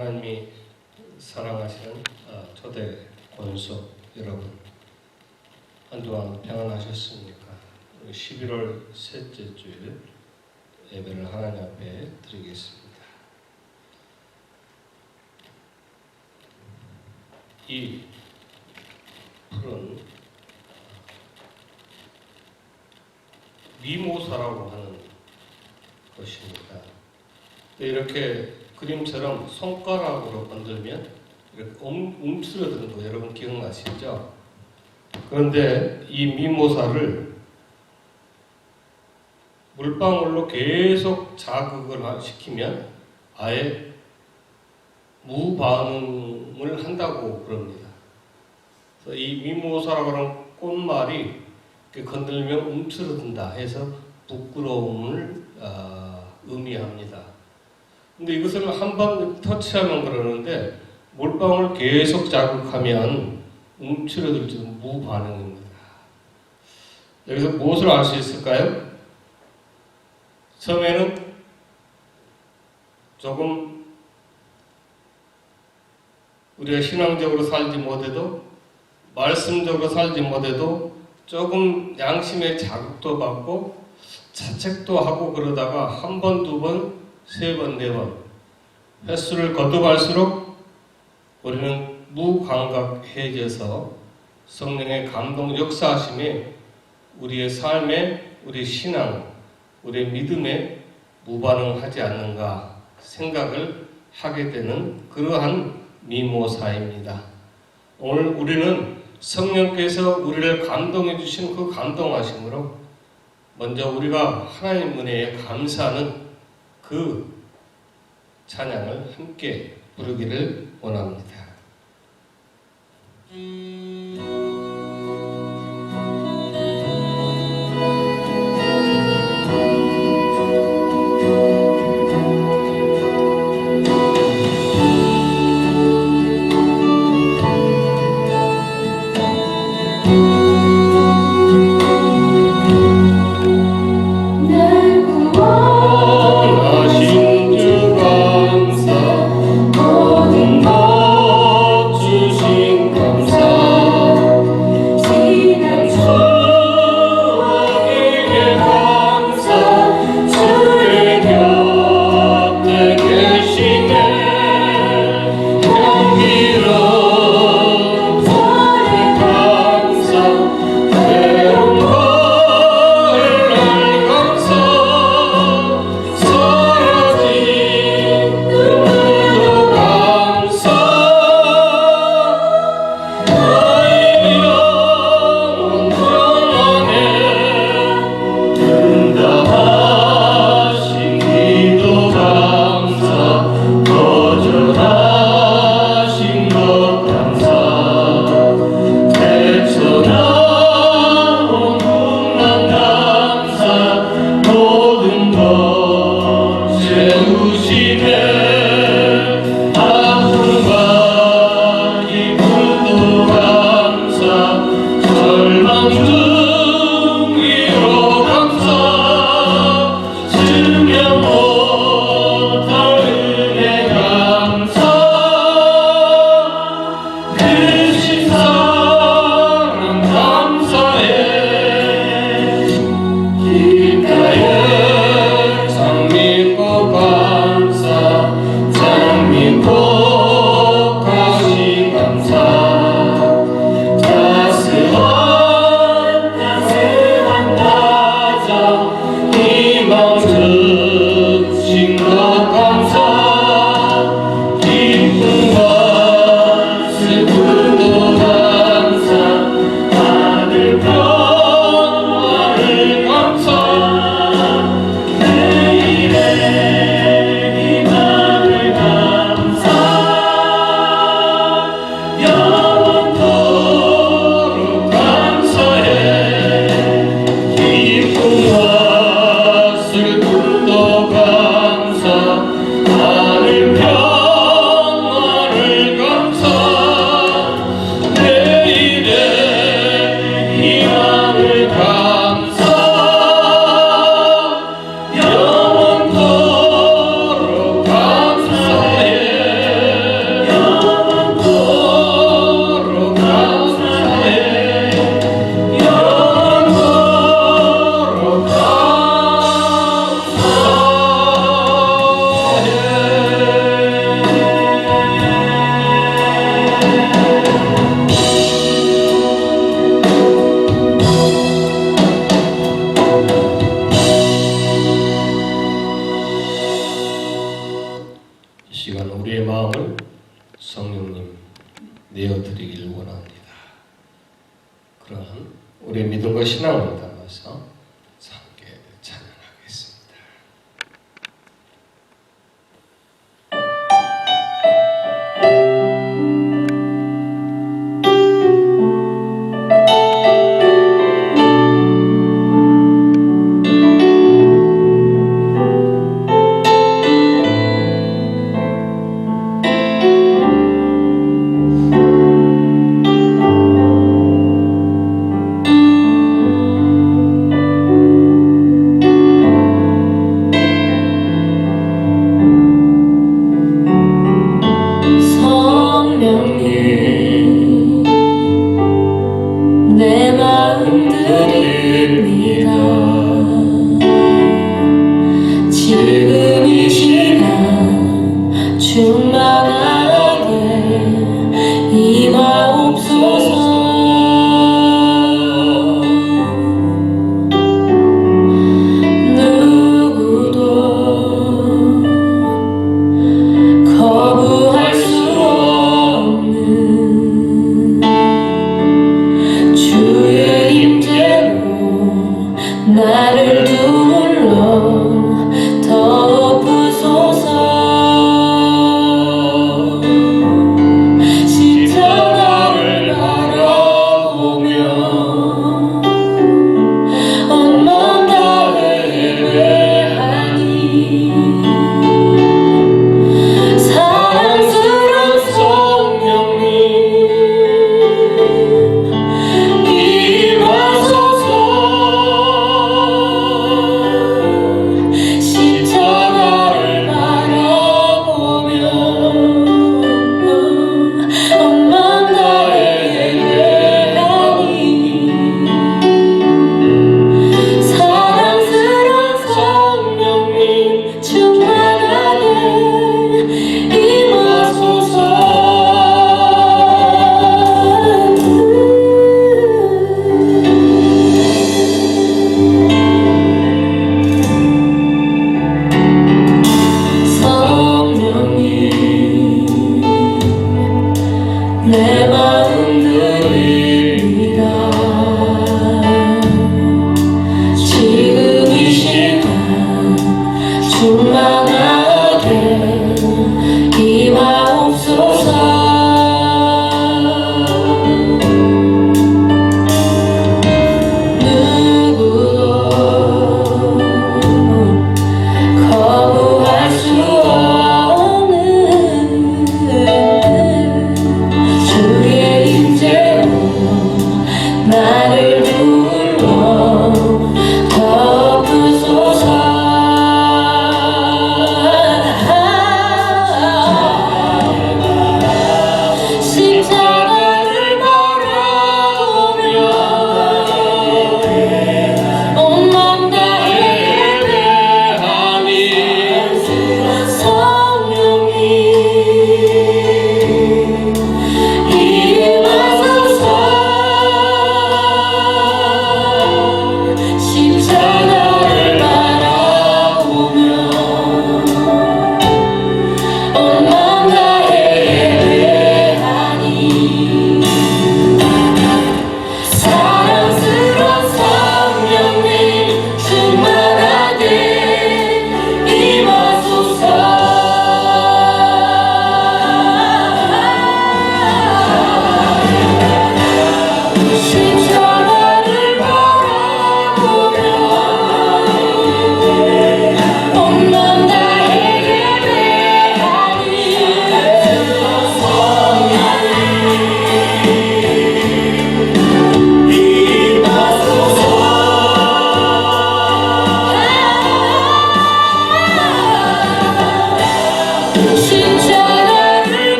하나님이 사랑하시는 초대 권속 여러분, 한동안 평안하셨습니까? 11월 셋째 주일 예배를 하나님 앞에 드리겠습니다. 이 풀은 미모사라고 하는 것입니다. 이렇게 그림처럼 손가락으로 건들면 이렇게 움츠러드는 거 여러분 기억나시죠? 그런데 이 미모사를 물방울로 계속 자극을 시키면 아예 무반응을 한다고 그럽니다. 그래서 이 미모사라고 하는 꽃말이 건들면 움츠러든다 해서 부끄러움을 의미합니다. 근데 이것을 한번 터치하면 그러는데 물방울 계속 자극하면 움츠러들지 무반응입니다. 여기서 무엇을 알 수 있을까요? 처음에는 조금 우리가 신앙적으로 살지 못해도 말씀적으로 살지 못해도 조금 양심의 자극도 받고 자책도 하고 그러다가 한 번, 두 번, 세 번, 네 번 횟수를 거듭할수록 우리는 무감각해져서 성령의 감동 역사하심에 우리의 삶에, 우리 신앙, 우리의 믿음에 무반응하지 않는가 생각을 하게 되는 그러한 미모사입니다. 오늘 우리는 성령께서 우리를 감동해 주신 그 감동하심으로 먼저 우리가 하나님 은혜에 감사하는 그 찬양을 함께 부르기를 원합니다. 주신 감사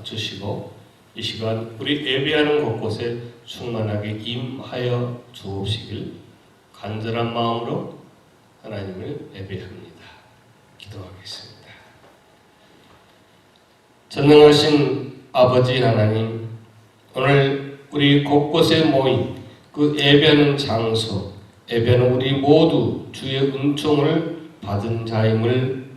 주시고 이 시간 우리 예배하는 곳곳에 충만하게 임하여 주옵시길 간절한 마음으로 하나님을 예배합니다. 기도하겠습니다. 전능하신 아버지 하나님, 오늘 우리 곳곳에 모인 그 예배하는 장소, 예배하는 우리 모두 주의 은총을 받은 자임을,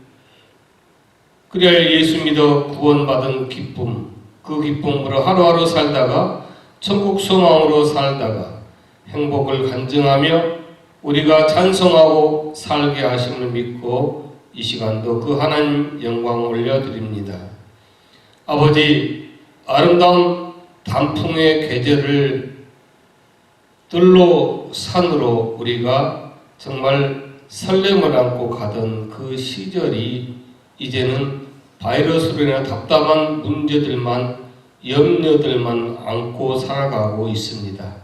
그래야 예수 믿어 구원받은 기쁨, 그 기쁨으로 하루하루 살다가 천국 소망으로 살다가 행복을 간증하며 우리가 찬송하고 살게 하심을 믿고 이 시간도 그 하나님 영광 올려드립니다. 아버지, 아름다운 단풍의 계절을 들로 산으로 우리가 정말 설렘을 안고 가던 그 시절이 이제는 바이러스로 인한 답답한 문제들만, 염려들만 안고 살아가고 있습니다.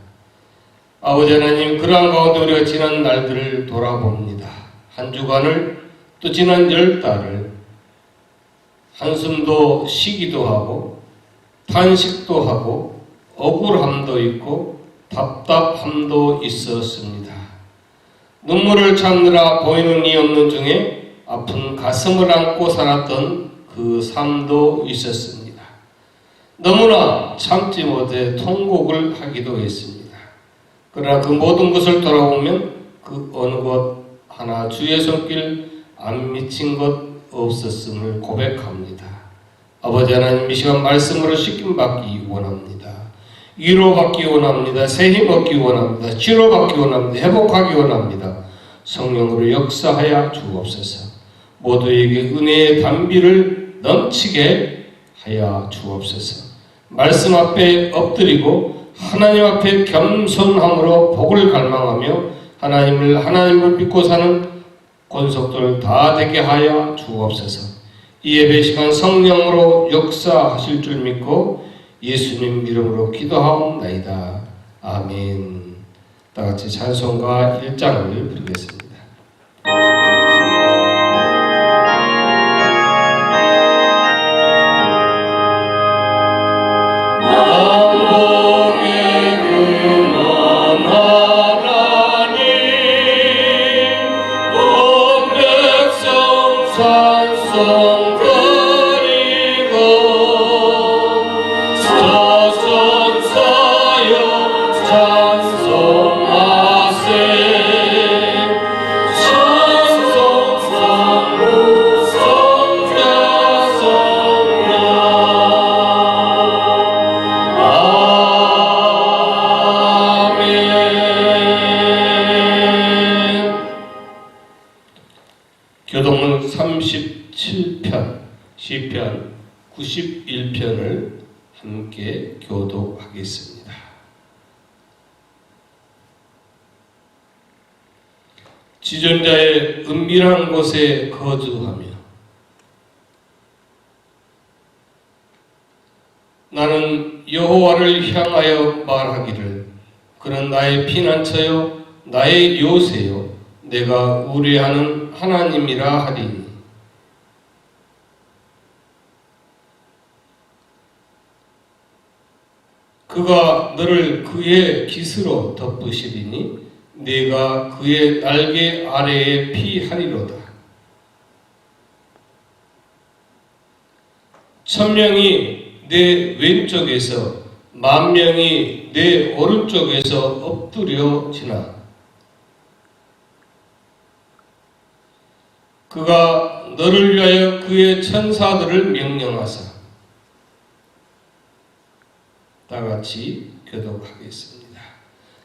아버지 하나님, 그러한 가운데 우리가 지난 날들을 돌아봅니다. 한 주간을, 또 지난 10달을 한숨도 쉬기도 하고 탄식도 하고 억울함도 있고 답답함도 있었습니다. 눈물을 참느라 보이는 이 없는 중에 아픈 가슴을 안고 살았던 그 삶도 있었습니다. 너무나 참지 못해 통곡을 하기도 했습니다. 그러나 그 모든 것을 돌아보면 그 어느 것 하나 주의 손길 안 미친 것 없었음을 고백합니다. 아버지 하나님, 이 시간 말씀으로 씻김받기 원합니다. 위로받기 원합니다. 새힘 얻기 원합니다. 치료받기 원합니다. 회복하기 원합니다. 성령으로 역사하여 주옵소서. 모두에게 은혜의 단비를 넘치게 하여 주옵소서. 말씀 앞에 엎드리고 하나님 앞에 겸손함으로 복을 갈망하며 하나님을 믿고 사는 권속들 다 되게 하여 주옵소서. 이 예배 시간 성령으로 역사하실 줄 믿고 예수님 이름으로 기도하옵나이다. 아멘. 다 같이 찬송가 1장을 부르겠습니다. 교동은 37편, 시편 91편을 함께 교독하겠습니다. 지존자의 은밀한 곳에 거주하며 나는 여호와를 향하여 말하기를, 그는 나의 피난처요 나의 요새요 내가 우려하는 하나님이라 하리니. 그가 너를 그의 깃으로 덮으시리니 네가 그의 날개 아래에 피하리로다. 1000명이 내 왼쪽에서 10,000명이 내 오른쪽에서 엎드려지나 그가 너를 위하여 그의 천사들을 명령하사. 다같이 교독하겠습니다.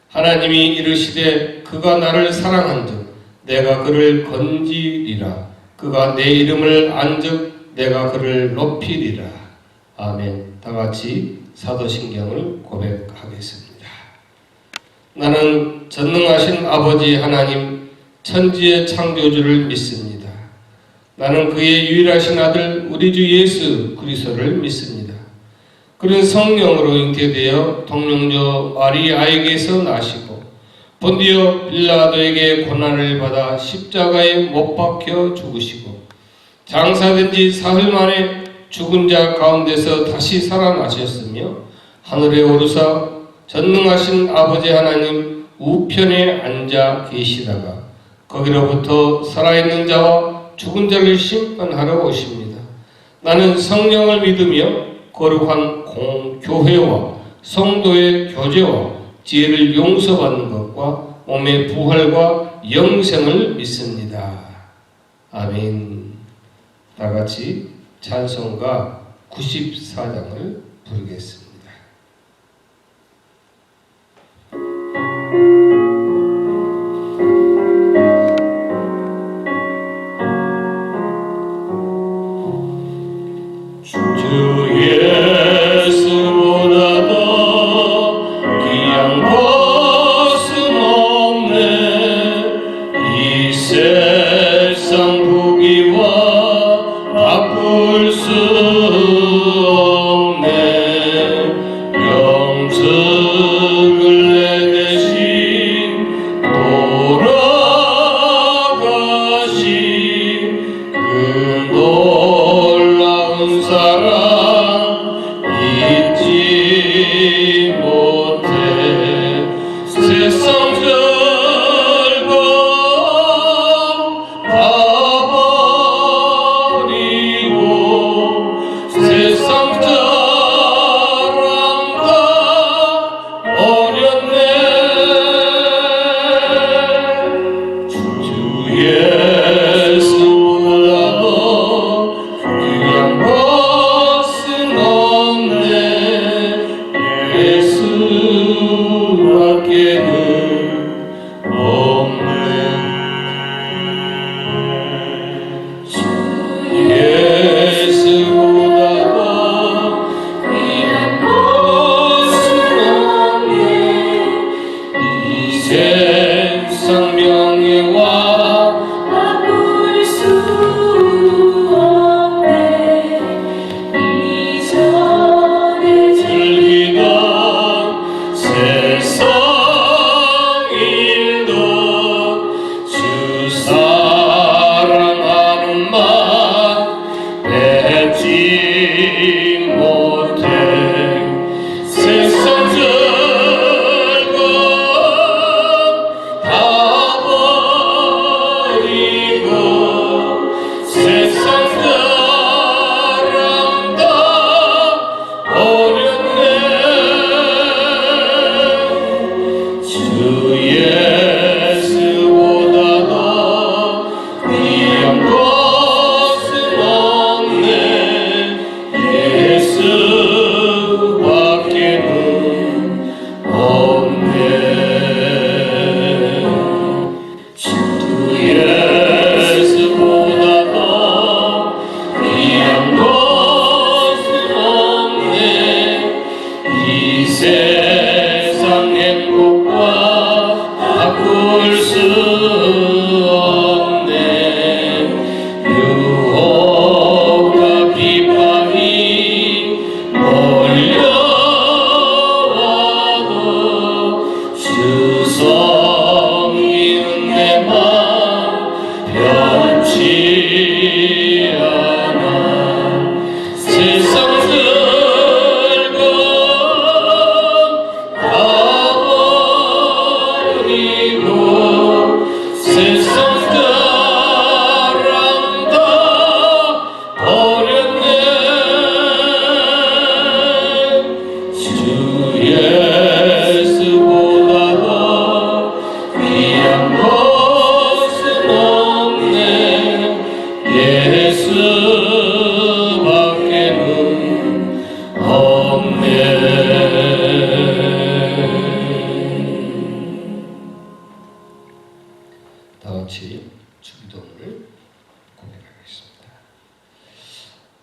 하나님이 이르시되 그가 나를 사랑한즉 내가 그를 건지리라. 그가 내 이름을 안즉 내가 그를 높이리라. 아멘. 다같이 사도신경을 고백하겠습니다. 나는 전능하신 아버지 하나님 천지의 창조주를 믿습니다. 나는 그의 유일하신 아들 우리 주 예수 그리스도를 믿습니다. 그는 성령으로 잉태되어 동령녀 마리아에게서 나시고 본디오 빌라도에게 고난을 받아 십자가에 못 박혀 죽으시고 장사된 지 사흘 만에 죽은 자 가운데서 다시 살아나셨으며 하늘에 오르사 전능하신 아버지 하나님 우편에 앉아 계시다가 거기로부터 살아있는 자와 죽은 자를 심판하러 오십니다. 나는 성령을 믿으며 거룩한 공교회와 성도의 교제와 지혜를 용서받는 것과 몸의 부활과 영생을 믿습니다. 아멘. 다 같이 찬송가 94장을 부르겠습니다.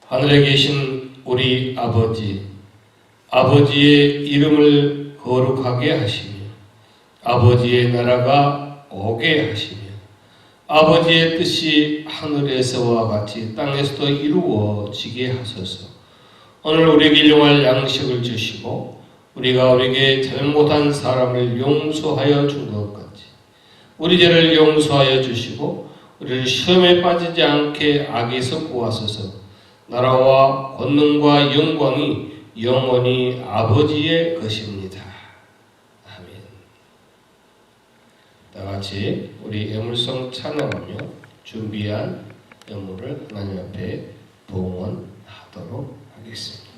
하늘에 계신 우리 아버지, 아버지의 이름을 거룩하게 하시며 아버지의 나라가 오게 하시며 아버지의 뜻이 하늘에서와 같이 땅에서도 이루어지게 하소서. 오늘 우리에게 일용할 양식을 주시고 우리가 우리에게 잘못한 사람을 용서하여 준 것 같이 우리 죄를 용서하여 주시고 우리를 시험에 빠지지 않게 악에서 구하소서. 나라와 권능과 영광이 영원히 아버지의 것입니다. 아멘. 다같이 우리 애물송 찬양하며 준비한 애물을 하나님 앞에 봉헌하도록 하겠습니다.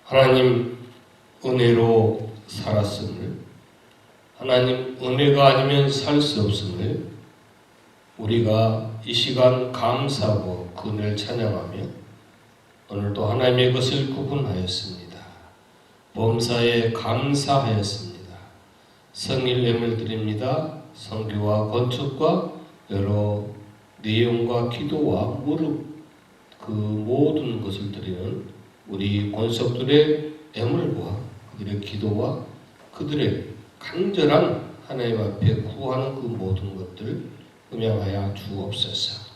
하나님 은혜로 살았음을, 하나님 은혜가 아니면 살 수 없음을 우리가 이 시간 감사하고 그 은혜를 찬양하며 오늘도 하나님의 것을 구분하였습니다. 범사에 감사하였습니다. 성일 예물 드립니다. 선교와 건축과 여러 내용과 기도와 무릎 그 모든 것을 드리는 우리 권속들의 애물과 그들의 기도와 그들의 간절한 하나님 앞에 구하는 그 모든 것들을 음양하여 주옵소서.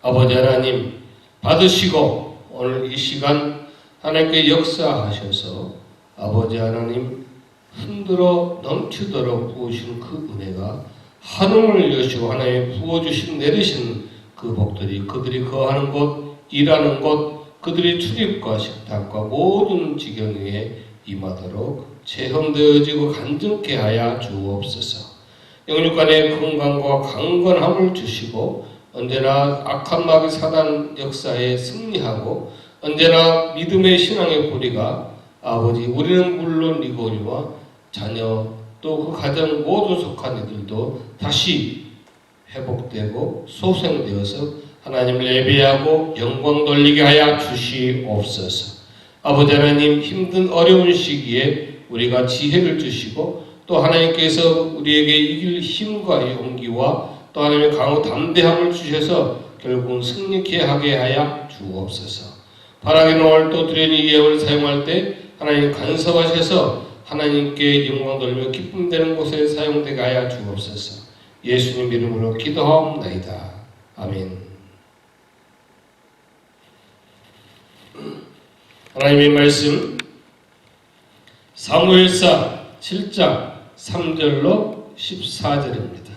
아버지 하나님 받으시고 오늘 이 시간 하나님께 역사하셔서 아버지 하나님 흔들어 넘치도록 부으신 그 은혜가 하늘을 여시고 하나님 부어주신 내리신 그 복들이 그들이 거하는 곳, 일하는 곳, 그들의 출입과 식탁과 모든 지경에 임하도록 체험되어지고 간증케 하여 주옵소서. 영육간의 건강과 강건함을 주시고 언제나 악한 마귀 사단 역사에 승리하고 언제나 믿음의 신앙의 고리가 아버지 우리는 물론이거니와 자녀 또 그 가정 모두 속한 이들도 다시 회복되고 소생되어서 하나님을 예배하고 영광 돌리게 하여 주시옵소서. 아버지 하나님, 힘든 어려운 시기에 우리가 지혜를 주시고 또 하나님께서 우리에게 이길 힘과 용기와 또 하나님의 강호 담대함을 주셔서 결국은 승리케 하게 하여 주옵소서. 바라기는 오늘 또 두려니 예언을 사용할 때 하나님 간섭하셔서 하나님께 영광 돌리며 기쁨 되는 곳에 사용되게 하여 주옵소서. 예수님 이름으로 기도하옵나이다. 아멘. 하나님의 말씀 사무엘상 7장 3절로 14절입니다.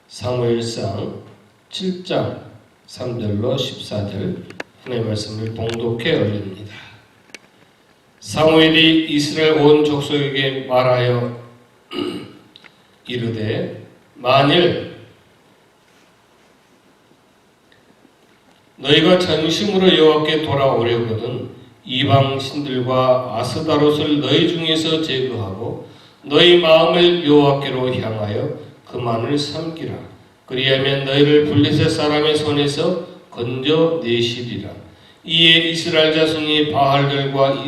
사무엘상 7장 3절로 14절 하나님의 말씀을 봉독해 올립니다. 사무엘이 이스라엘 온 족속에게 말하여 이르되 만일 너희가 전심으로 여호와께 돌아오려거든 이방 신들과 아스다롯을 너희 중에서 제거하고 너희 마음을 여호와께로 향하여 그만을 섬기라. 그리하면 너희를 블레셋 사람의 손에서 건져내시리라. 이에 이스라엘 자손이 바알들과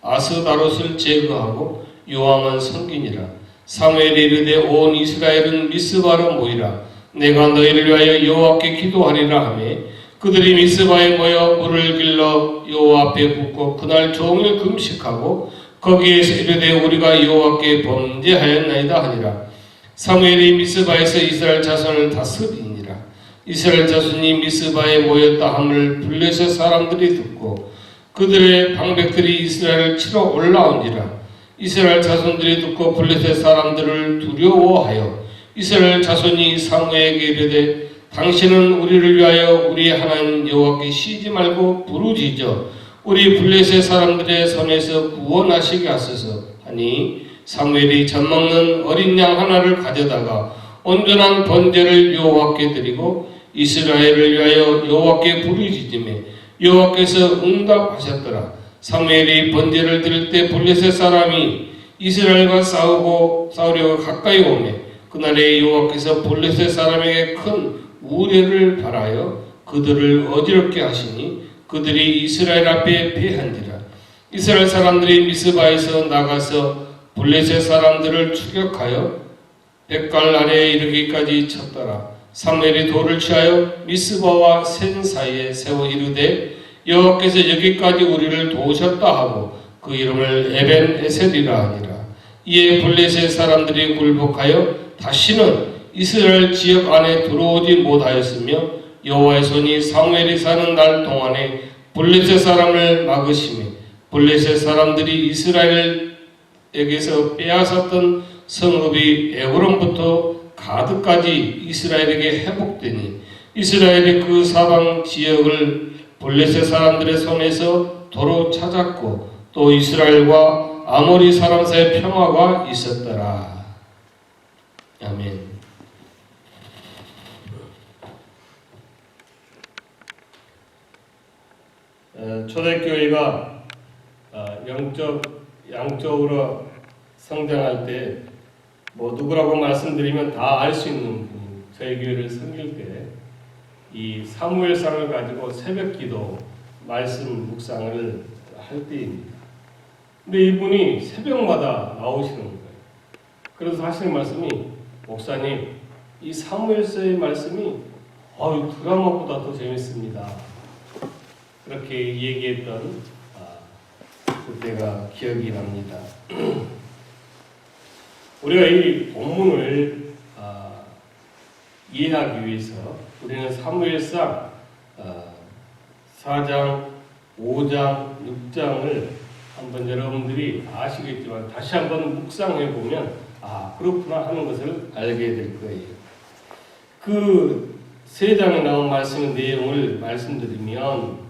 아스다롯을 제거하고 여호와만 섬기니라. 사무엘이 이르되 온 이스라엘은 미스바로 모이라. 내가 너희를 위하여 여호와께 기도하리라 하매 그들이 미스바에 모여 물을 길러 여호와 앞에 붓고 그날 종일 금식하고 거기에서 이르되 우리가 여호와께 범죄하였나이다 하니라. 사무엘이 미스바에서 이스라엘 자손을 다스리니라. 이스라엘 자손이 미스바에 모였다 함을 블레셋 사람들이 듣고 그들의 방백들이 이스라엘을 치러 올라온지라. 이스라엘 자손들이 듣고 블레셋 사람들을 두려워하여 이스라엘 자손이 사무엘에게 이르되 당신은 우리를 위하여 우리 하나님 여호와께 쉬지 말고 부르짖어 우리 블레셋 사람들의 손에서 구원하시게 하소서 하니 사무엘이 젖먹는 어린 양 하나를 가져다가 온전한 번제를 여호와께 드리고 이스라엘을 위하여 여호와께 부르짖으매 여호와께서 응답하셨더라. 사무엘이 번제를 드릴 때 블레셋 사람이 이스라엘과 싸우려고 가까이 오매 그날에 여호와께서 블레셋 사람에게 큰 우레를 발하여 그들을 어지럽게 하시니 그들이 이스라엘 앞에 패한지라. 이스라엘 사람들이 미스바에서 나가서 블레셋 사람들을 추격하여 백갈 아래에 이르기까지 쳤더라. 사무엘이 돌을 취하여 미스바와 센 사이에 세워 이르되 여호와께서 여기까지 우리를 도우셨다 하고 그 이름을 에벤 에셀이라 하니라. 이에 블레셋 사람들이 굴복하여 다시는 이스라엘 지역 안에 들어오지 못하였으며 여호와의 손이 사무엘이 사는 날 동안에 블레셋 사람을 막으시며 블레셋 사람들이 이스라엘에게서 빼앗았던 성읍이 에브론부터 가드까지 이스라엘에게 회복되니 이스라엘이 그 사방 지역을 블레셋 사람들의 손에서 도로 찾았고 또 이스라엘과 아모리 사람 사이의 평화가 있었더라. 아멘. 초대교회가 양적으로 성장할 때 누구라고 말씀드리면 다 알 수 있는 분, 저희 교회를 섬길 때 이 사무엘상을 가지고 새벽기도 말씀 묵상을 할 때입니다. 근데 이분이 새벽마다 나오시는 거예요. 그래서 하시는 말씀이 목사님, 이 사무엘서의 말씀이 드라마보다 더 재밌습니다. 그렇게 얘기했던 그때가 기억이 납니다. 우리가 이 본문을 이해하기 위해서 우리는 사무엘상 4장, 5장, 6장을 한번 여러분들이 아시겠지만 다시 한번 묵상해 보면 그렇구나 하는 것을 알게 될 거예요. 그 3장에 나온 말씀의 내용을 말씀드리면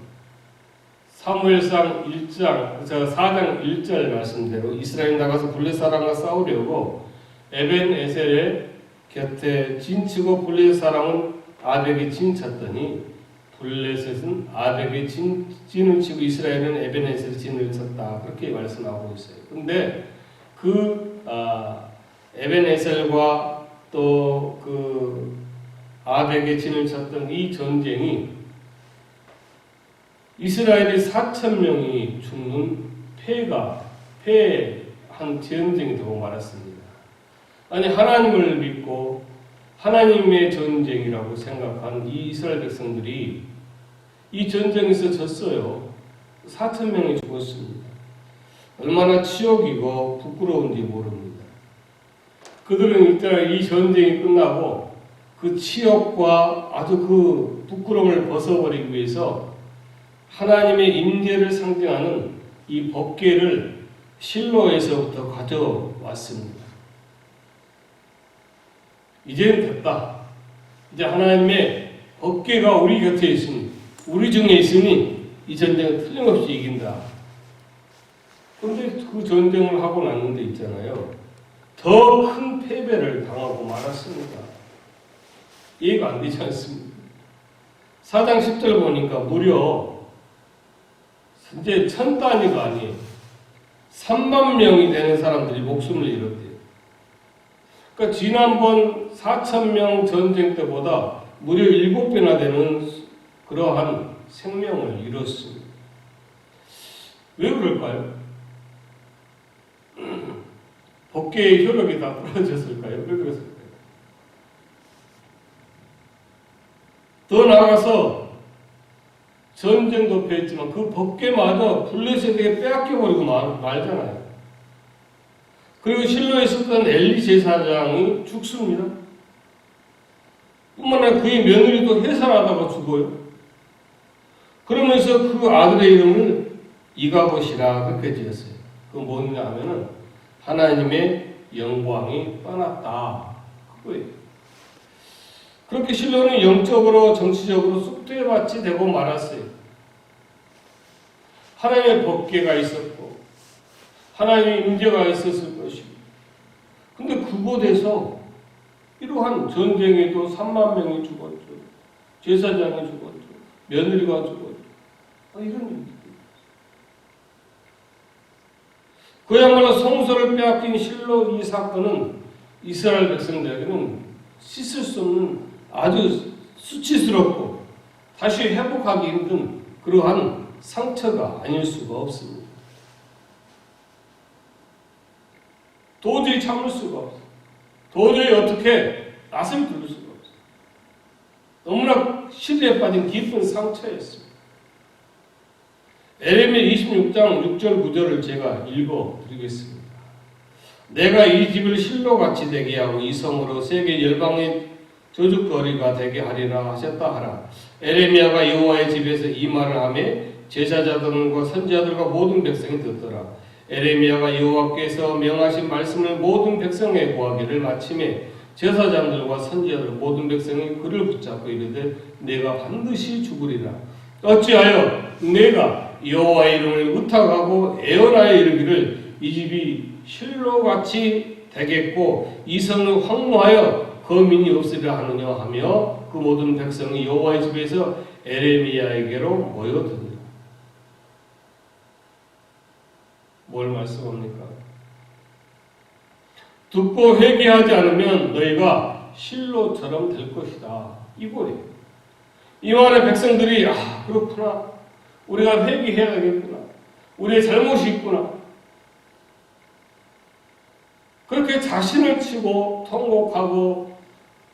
사무엘상 1장, 4장 1절 말씀대로 이스라엘 나가서 블레셋 사람과 싸우려고 에벤 에셀의 곁에 진치고 블레셋 사람은 아벡에 진쳤더니 블레셋은 아벡에 진을 치고 이스라엘은 에벤 에셀에 진을 쳤다. 그렇게 말씀하고 있어요. 그런데 그 에벤 에셀과 또 그 아벡에 진을 쳤던 이 전쟁이 이스라엘이 4,000명이 죽는 패한 전쟁이 되고 말았습니다. 아니 하나님을 믿고 하나님의 전쟁이라고 생각한 이 이스라엘 백성들이 이 전쟁에서 졌어요. 4,000명이 죽었습니다. 얼마나 치욕이고 부끄러운지 모릅니다. 그들은 일단 이 전쟁이 끝나고 그 치욕과 아주 그 부끄러움을 벗어버리기 위해서 하나님의 임재를 상징하는 이 법궤를 실로에서부터 가져왔습니다. 이제는 됐다. 이제 하나님의 법궤가 우리 곁에 있으니, 우리 중에 있으니 이 전쟁은 틀림없이 이긴다. 그런데 그 전쟁을 하고 났는데 있잖아요. 더 큰 패배를 당하고 말았습니다. 이해가 안 되지 않습니까? 4장 10절 보니까 무려 이제 1,000단위가 아니에요. 3만 명이 되는 사람들이 목숨을 잃었대요. 그러니까 지난번 4,000명 전쟁 때보다 무려 7배나 되는 그러한 생명을 잃었습니다. 왜 그럴까요? 법궤의 효력이 다 떨어졌을까요? 왜 그랬을까요? 더 나아가서 전쟁도 패했지만 그 법궤마저 블레셋에게 빼앗겨버리고 말잖아요. 그리고 실로에 있었던 엘리 제사장이 죽습니다. 뿐만 아니라 그의 며느리도 해산하다가 죽어요. 그러면서 그 아들의 이름을 이가봇이라 그렇게 지었어요. 그건 뭐냐 하면은 하나님의 영광이 떠났다. 그거예요. 그렇게 실로는 영적으로 정치적으로 쑥대밭이 되고 말았어요. 하나님의 법궤가 있었고 하나님의 임재가 있었을 것이고, 근데 그곳에서 이러한 전쟁에도 3만 명이 죽었죠. 제사장이 죽었죠. 며느리가 죽었죠. 이런 일이. 그야말로 성소를 빼앗긴 실로 이 사건은 이스라엘 백성들에게는 씻을 수 없는 아주 수치스럽고 다시 회복하기 힘든 그러한 상처가 아닐 수가 없습니다. 도저히 참을 수가 없어요. 도저히 어떻게 낯을 들을 수가 없어요. 너무나 시대에 빠진 깊은 상처였습니다. 에레미야 26장 6절 9절을 제가 읽어드리겠습니다. 내가 이 집을 실로같이 되게 하고 이 성으로 세계 열방의 저주거리가 되게 하리라 하셨다 하라. 에레미야가 여호와의 집에서 이 말을 하며 제사장들과 선지자들과 모든 백성이 듣더라. 에레미야가 여호와께서 명하신 말씀을 모든 백성에 고하기를 마침에 제사장들과 선지자들 모든 백성이 그를 붙잡고 이르되 내가 반드시 죽으리라. 어찌하여 내가 여호와의 이름을 의탁하고 애언하여 이르기를 이 집이 실로같이 되겠고 이 성을 황무하여 거민이 없으리라 하느냐 하며 그 모든 백성이 여호와의 집에서 에레미야에게로 모여드니라. 뭘 말씀합니까? 듣고 회개하지 않으면 너희가 실로처럼 될 것이다. 이거예요. 이 말에 백성들이 그렇구나. 우리가 회개해야겠구나. 우리의 잘못이 있구나. 그렇게 자신을 치고 통곡하고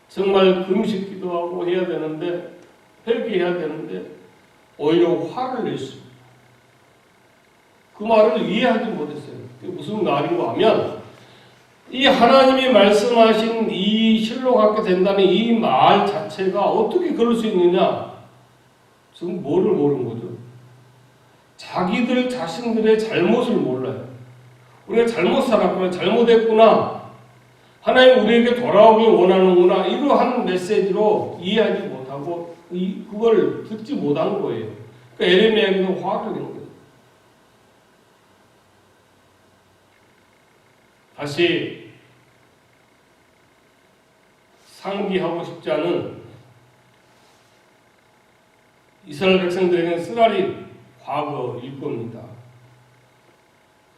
정말 금식 기도하고 해야 되는데, 회개해야 되는데 오히려 화를 냈습니다. 그 말을 이해하지 못했어요. 그게 무슨 말인가 하면 이 하나님이 말씀하신 이 실로 갖게 된다는 이 말 자체가 어떻게 그럴 수 있느냐? 지금 뭐를 모르는 거죠? 자기들 자신들의 잘못을 몰라요. 우리가 잘못 살았구나, 잘못했구나, 하나님 우리에게 돌아오길 원하는구나, 이러한 메시지로 이해하지 못하고 그걸 듣지 못한 거예요. 그러니까 에레미야에게도 화를 낸 거예요. 다시 상기하고 싶지 않은 이스라엘 백성들에게는 쓰라린 과거일 겁니다.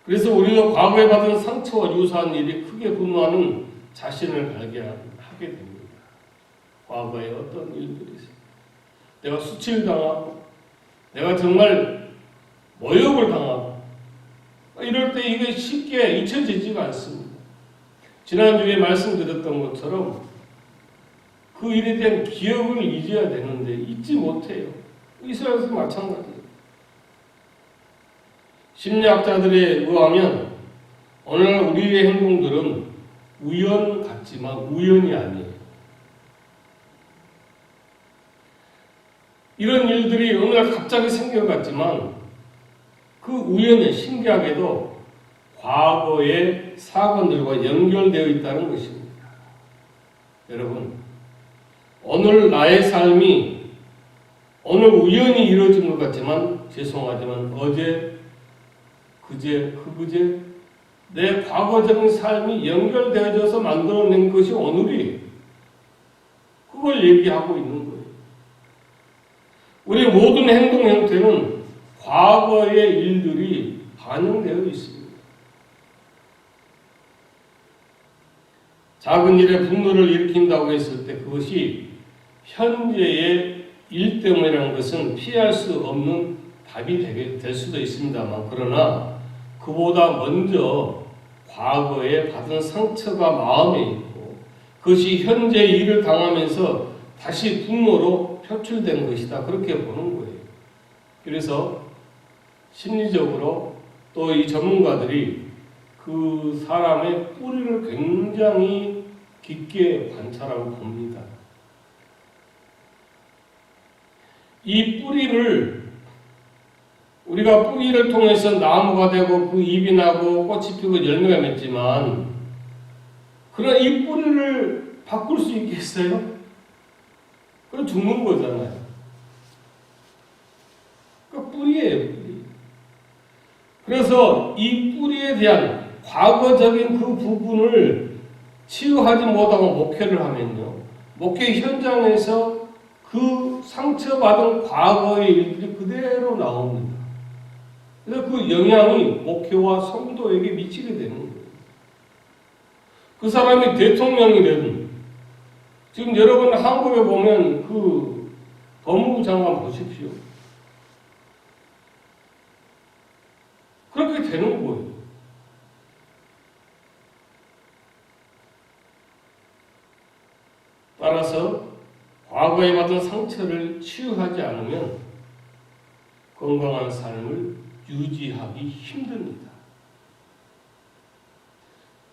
그래서 우리가 과거에 받은 상처와 유사한 일이 크게 분노하는 자신을 발견하게 하게 됩니다. 과거에 어떤 일들이 있어요. 내가 수치를 당하고 내가 정말 모욕을 당하고 이럴 때 이게 쉽게 잊혀지지가 않습니다. 지난주에 말씀드렸던 것처럼 그 일에 대한 기억을 잊어야 되는데 잊지 못해요. 이스라엘에서 마찬가지예요. 심리학자들에 의하면 오늘날 우리의 행동들은 우연 같지만 우연이 아니에요. 이런 일들이 어느 날 갑자기 생겨갔지만 그 우연에 신기하게도 과거의 사건들과 연결되어 있다는 것입니다. 여러분, 오늘 나의 삶이 오늘 우연히 이루어진 것 같지만 죄송하지만 어제, 그제, 그그제 내 과거적인 삶이 연결되어져서 만들어낸 것이 오늘이 그걸 얘기하고 있는 거예요. 우리 모든 행동 형태는 과거의 일들이 반영되어 있습니다. 작은 일에 분노를 일으킨다고 했을 때 그것이 현재의 일 때문이라는 것은 피할 수 없는 답이 될 수도 있습니다만, 그러나 그보다 먼저 과거에 받은 상처가 마음에 있고 그것이 현재 일을 당하면서 다시 분노로 표출된 것이다, 그렇게 보는 거예요. 그래서 심리적으로 또 이 전문가들이 그 사람의 뿌리를 굉장히 깊게 관찰하고 봅니다. 이 뿌리를 우리가 뿌리를 통해서 나무가 되고 그 잎이 나고 꽃이 피고 열매가 맺지만 그런 이 뿌리를 바꿀 수 있겠어요? 그럼 죽는 거잖아요. 그 뿌리예요, 뿌리. 그래서 이 뿌리에 대한 과거적인 그 부분을 치유하지 못하고 목회를 하면요, 목회 현장에서 그 상처받은 과거의 일들이 그대로 나옵니다. 그래서 그 영향이 목회와 성도에게 미치게 되는 거예요. 그 사람이 대통령이든, 지금 여러분 한국에 보면 그 법무부 장관 보십시오. 그렇게 되는 거예요. 따라서 과거에 받은 상처를 치유하지 않으면 건강한 삶을 유지하기 힘듭니다.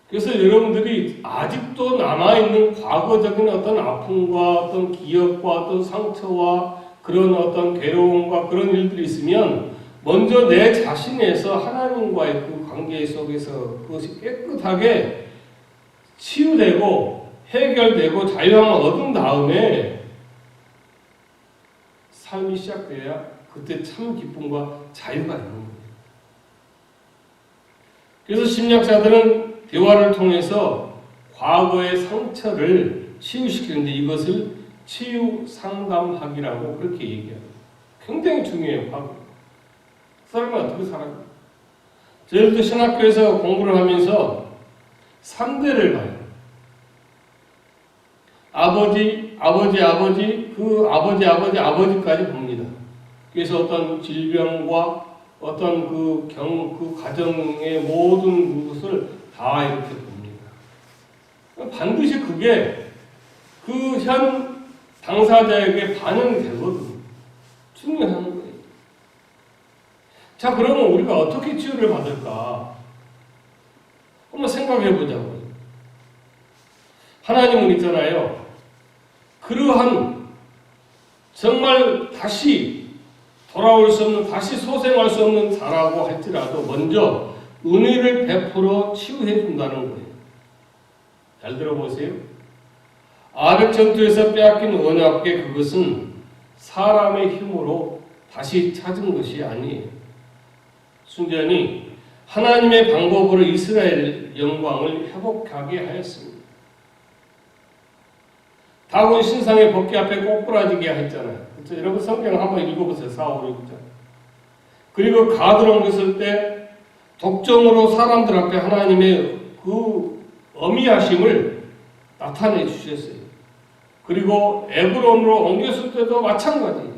그래서 여러분들이 아직도 남아있는 과거적인 어떤 아픔과 어떤 기억과 어떤 상처와 그런 어떤 괴로움과 그런 일들이 있으면 먼저 내 자신에서 하나님과의 그 관계 속에서 그것이 깨끗하게 치유되고 해결되고 자유함을 얻은 다음에 삶이 시작돼야 그때 참 기쁨과 자유가 있는 거예요. 그래서 심리학자들은 대화를 통해서 과거의 상처를 치유시키는데 이것을 치유 상담학이라고 그렇게 얘기해요. 굉장히 중요해요, 과거. 사람이 어떻게 살아요? 저희들도 신학교에서 공부를 하면서 3대를 봐요. 아버지, 그 아버지까지 봅니다. 그래서 어떤 질병과 어떤 그 가정의 모든 것을 다 이렇게 봅니다. 반드시 그게 그 현 당사자에게 반영이 되거든요. 중요한 거예요. 자, 그러면 우리가 어떻게 치유를 받을까? 한번 생각해 보자고요. 하나님은 있잖아요. 그러한 정말 다시 돌아올 수 없는, 다시 소생할 수 없는 자라고 할지라도 먼저 은혜를 베풀어 치유해 준다는 거예요. 잘 들어보세요. 아벡 전투에서 빼앗긴 언약궤, 그것은 사람의 힘으로 다시 찾은 것이 아니에요. 순전히 하나님의 방법으로 이스라엘 영광을 회복하게 하였습니다. 다곤 신상의 법궤 앞에 꼬꾸라지게 했잖아요. 그렇죠? 여러분 성경 한번 읽어보세요. 4, 5, 6장. 그리고 가드를 옮겼을 때 독점으로 사람들 앞에 하나님의 그 어미하심을 나타내 주셨어요. 그리고 에브론으로 옮겼을 때도 마찬가지.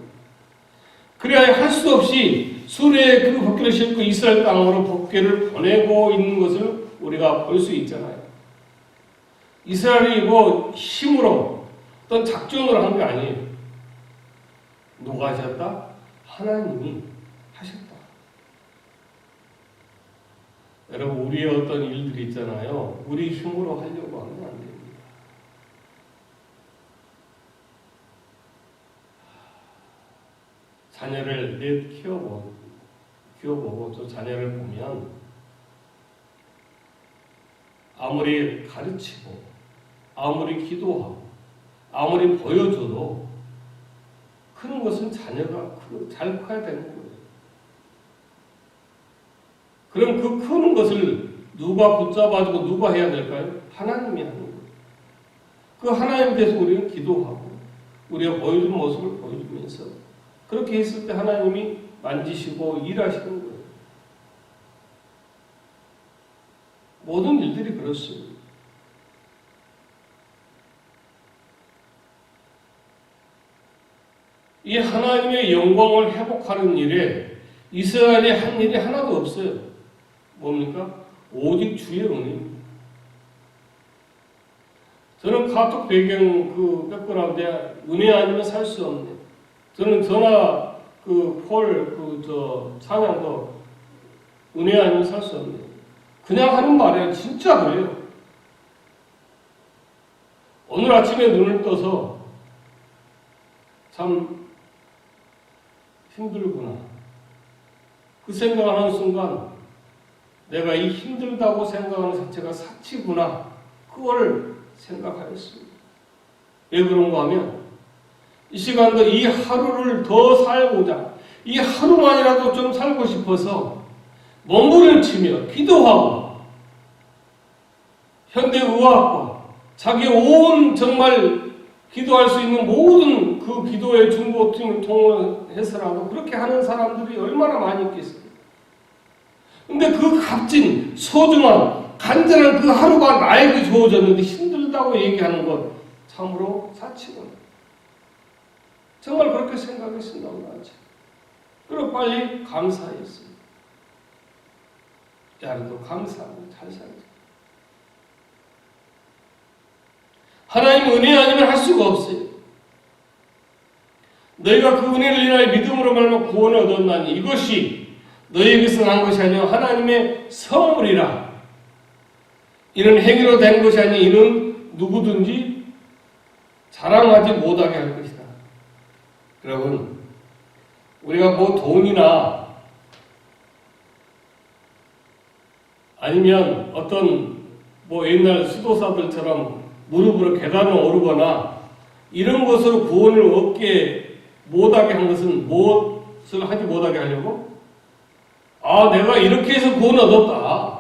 그래야 할 수 없이 수레에 그 법궤를 싣고 이스라엘 땅으로 법궤를 보내고 있는 것을 우리가 볼 수 있잖아요. 이스라엘이 뭐 힘으로 어떤 작전을 한 게 아니에요. 누가 하셨다? 하나님이 하셨다. 여러분, 우리의 어떤 일들이 있잖아요. 우리 힘으로 하려고 하면 안 됩니다. 자녀를 키워보고 또 자녀를 보면 아무리 가르치고 아무리 기도하고 아무리 보여줘도 크는 것은 자녀가 잘 커야 되는 거예요. 그럼 그 크는 것을 누가 붙잡아주고 누가 해야 될까요? 하나님이 하는 거예요. 그 하나님에 대해서 우리는 기도하고 우리가 보여준 모습을 보여주면서 그렇게 했을 때 하나님이 만지시고 일하시는 거예요. 모든 일들이 그렇습니다. 이 하나님의 영광을 회복하는 일에 이스라엘이 한 일이 하나도 없어요. 뭡니까? 오직 주의 은혜입니다. 저는 카톡 배경 그 백그라운드에 은혜 아니면 살 수 없네. 저는 전화 찬양도 은혜 아니면 살 수 없네. 그냥 하는 말이에요. 진짜 그래요. 오늘 아침에 눈을 떠서 참 힘들구나. 그 생각하는 순간 내가 이 힘들다고 생각하는 자체가 사치구나. 그걸 생각하였습니다. 왜 그런가 하면 이 시간도 이 하루를 더 살고자 이 하루만이라도 좀 살고 싶어서 몸부림치며 기도하고 현대의학과 자기 온 정말 기도할 수 있는 모든 그 기도의 중보팀을 통해서라도 그렇게 하는 사람들이 얼마나 많이 있겠어요. 근데 그 값진 소중한 간절한 그 하루가 나에게 주어졌는데 힘들다고 얘기하는 것 참으로 사치구나. 정말 그렇게 생각했습니다. 그리고 빨리 감사했어요. 야도 감사하고 잘 살자. 하나님 은혜 아니면 할 수가 없어요. 너희가 그 은혜를 인하여 믿음으로 말하면 구원을 얻었나니 이것이 너희에게서 난 것이 아니요 하나님의 선물이라. 이는 행위로 된 것이 아니 이는 누구든지 자랑하지 못하게 할 것이다. 여러분, 우리가 뭐 돈이나 아니면 어떤 뭐 옛날 수도사들처럼 무릎으로 계단을 오르거나 이런 것으로 구원을 얻게 못하게 한 것은 무엇을 하지 못하게 하려고? 내가 이렇게 해서 구원을 얻었다.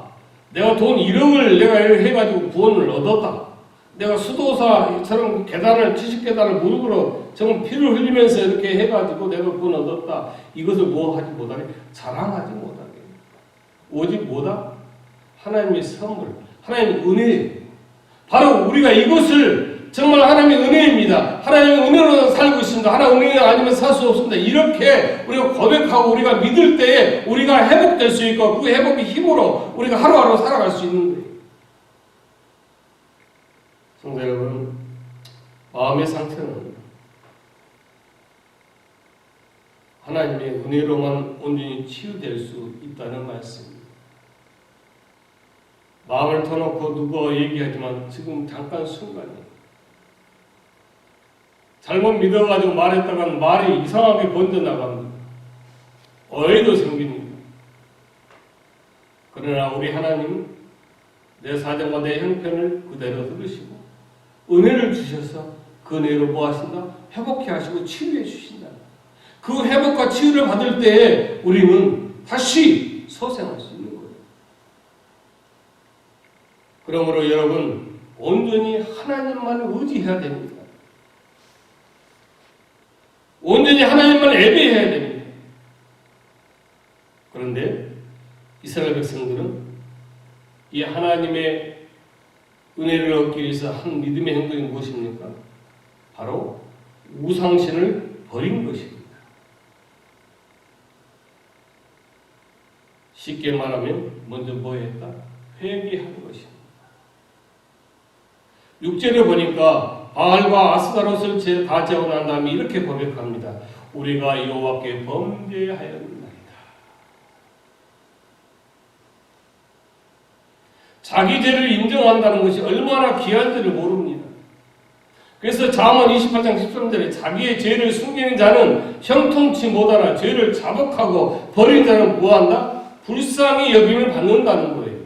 내가 돈 1억을 내가 해가지고 구원을 얻었다. 내가 수도사처럼 계단을 70계단을 무릎으로 정말 피를 흘리면서 이렇게 해가지고 내가 구원 얻었다. 이것을 뭐 하지 못하게? 자랑하지 못하게. 오직 뭐다? 하나님의 선물, 하나님의 은혜. 바로 우리가 이것을 정말 하나님의 은혜입니다. 하나님의 은혜로 살고 있습니다. 하나님의 은혜 아니면 살 수 없습니다. 이렇게 우리가 고백하고 우리가 믿을 때에 우리가 회복될 수 있고 그 회복의 힘으로 우리가 하루하루 살아갈 수 있는 거예요. 성도 여러분, 마음의 상태는 하나님의 은혜로만 온전히 치유될 수 있다는 말씀입니다. 마음을 터놓고 누가 얘기하지만 지금 잠깐 순간이에요. 잘못 믿어가지고 말했다간 말이 이상하게 번져나갑니다. 오해도 생깁니다. 그러나 우리 하나님은 내 사정과 내 형편을 그대로 들으시고 은혜를 주셔서 그 은혜로 뭐 하신다? 회복해 하시고 치유해 주신다. 그 회복과 치유를 받을 때에 우리는 다시 소생할 수 있는 거예요. 그러므로 여러분 온전히 하나님만 의지해야 됩니다. 온전히 하나님만 예배해야 됩니다. 그런데 이스라엘 백성들은 이 하나님의 은혜를 얻기 위해서 한 믿음의 행동이 무엇입니까? 바로 우상신을 버린 것입니다. 쉽게 말하면 먼저 뭐 했다? 회개한 것입니다. 6절에 보니까 바알과 아스타롯을 다 제어 난 다음에 이렇게 고백합니다. 우리가 여호와께 범죄하였나이다. 자기 죄를 인정한다는 것이 얼마나 귀한지를 모릅니다. 그래서 잠언 28장 13절에 자기의 죄를 숨기는 자는 형통치 못하나 죄를 자복하고 버린 자는 뭐한다? 불쌍히 여김을 받는다는 거예요.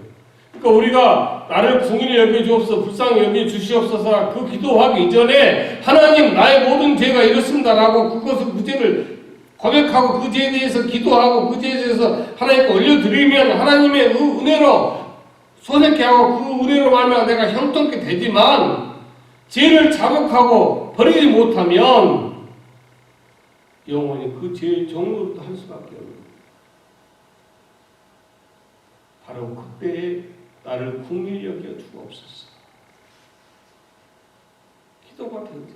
그러니까 우리가 나를 긍휼히 여겨주옵소서 불쌍히 여겨주시옵소서 그 기도하기 이전에 하나님 나의 모든 죄가 이렇습니다라고 그것을 그 죄를 고백하고 그 죄에 대해서 기도하고 그 죄에 대해서 하나님께 올려드리면 하나님의 은혜로 손해케 하고 그 은혜로 말미암아 내가 형통케 되지만 죄를 자복하고 버리지 못하면 영원히 그 죄의 종으로 할 수밖에 없는 바로 그때에 나를 긍휼히 여겨 주옵소서. 기도가 되죠.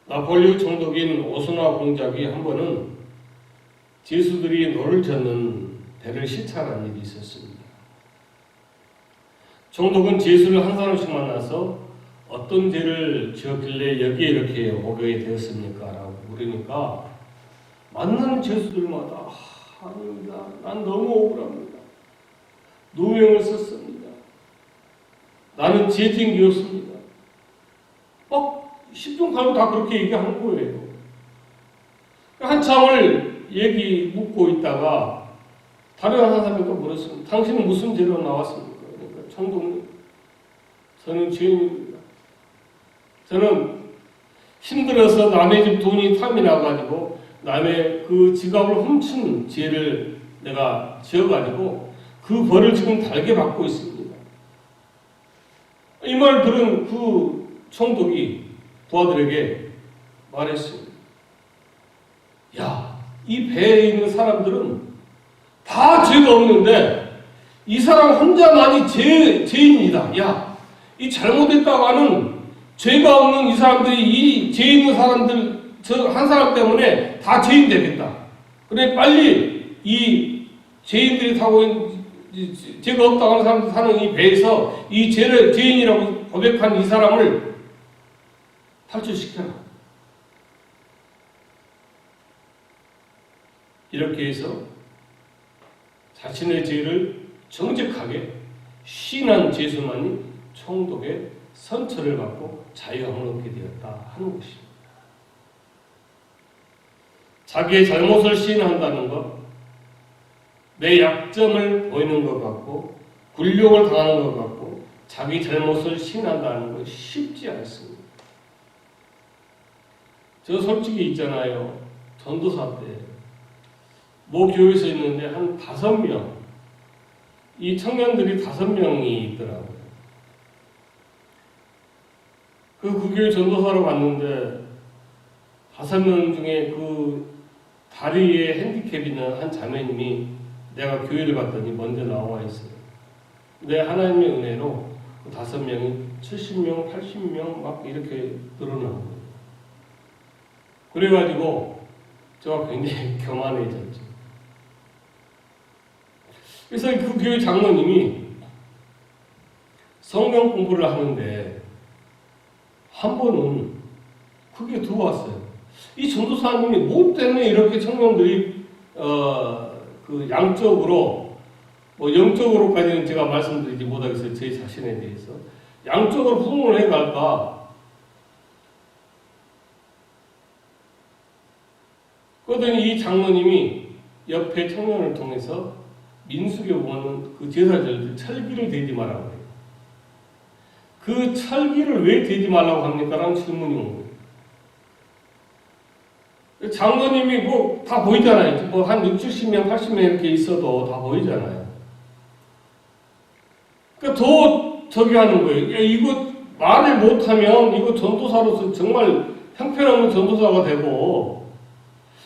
나폴리오 총독인 오스나 공작이 한 번은 제수들이 노를 젓는 배를 시찰한 일이 있었습니다. 총독은 제수를 한 사람씩 만나서 어떤 죄를 지었길래 여기에 이렇게 오게 되었습니까? 라고 물으니까 만나는 제수들마다 아닙니다. 난 너무 억울합니다. 누명을 썼습니다. 나는 죄 지은 게 없습니다. 10분 가고 다 그렇게 얘기한 거예요. 한참을 묻고 있다가 다른 한 사람이 또 물었습니다. 당신은 무슨 죄로 나왔습니까? 그러니까 총독님, 저는 죄인입니다. 저는 힘들어서 남의 집 돈이 탐이 나가지고 남의 그 지갑을 훔친 죄를 내가 지어가지고 그 벌을 지금 달게 받고 있습니다. 이 말 들은 그 총독이 부하들에게 말했습니다. 야, 이 배에 있는 사람들은 다 죄가 없는데 이 사람 혼자만이 죄인이다. 야, 이 잘못했다고 하는 죄가 없는 이 사람들이 이 죄 있는 사람들 저 한 사람 때문에 다 죄인 되겠다. 그래 빨리 이 죄인들이 타고 있는 죄가 없다고 하는 사람들 사는 이 배에서 이 죄인이라고 고백한 이 사람을 탈출시켜라. 이렇게 해서 자신의 죄를 정직하게 시인한 제수만이 총독의 선처를 받고 자유함을 얻게 되었다 하는 것입니다. 자기의 잘못을 시인한다는 것, 내 약점을 보이는 것 같고 굴욕을 당하는 것 같고 자기 잘못을 시인한다는 것 쉽지 않습니다. 저 솔직히 있잖아요. 전도사 때 모 교회에서 있는데 한 5명 이 청년들이 5명이 있더라고요. 그 교회 전도사로 갔는데 5명 중에 그 다리에 핸디캡 있는 한 자매님이 내가 교회를 갔더니 먼저 나와 있어요. 근데 하나님의 은혜로 그 5명이 70명, 80명 막 이렇게 늘어나고 그래가지고 제가 굉장히 교만해졌죠. 그래서 그 교회 장로님이 성경 공부를 하는데 한 번은 크게 들어왔어요. 이 전도사님이 뭐 때문에 이렇게 청년들이 그 양적으로 뭐 영적으로까지는 제가 말씀드리지 못하겠어요. 제 자신에 대해서 양적으로 부흥을 해갈까? 그러더니 이 장로님이 옆에 청년을 통해서 민수기에 보면 그 제사장들 철기를 대지 말라고 해요. 그 철기를 왜 대지 말라고 합니까? 라는 질문이 온 거예요. 장로님이 뭐 다 보이잖아요. 뭐 한 60, 70명, 80명 이렇게 있어도 다 보이잖아요. 그러니까 더 저기 하는 거예요. 야, 이거 말을 못하면 이거 전도사로서 정말 형편없는 전도사가 되고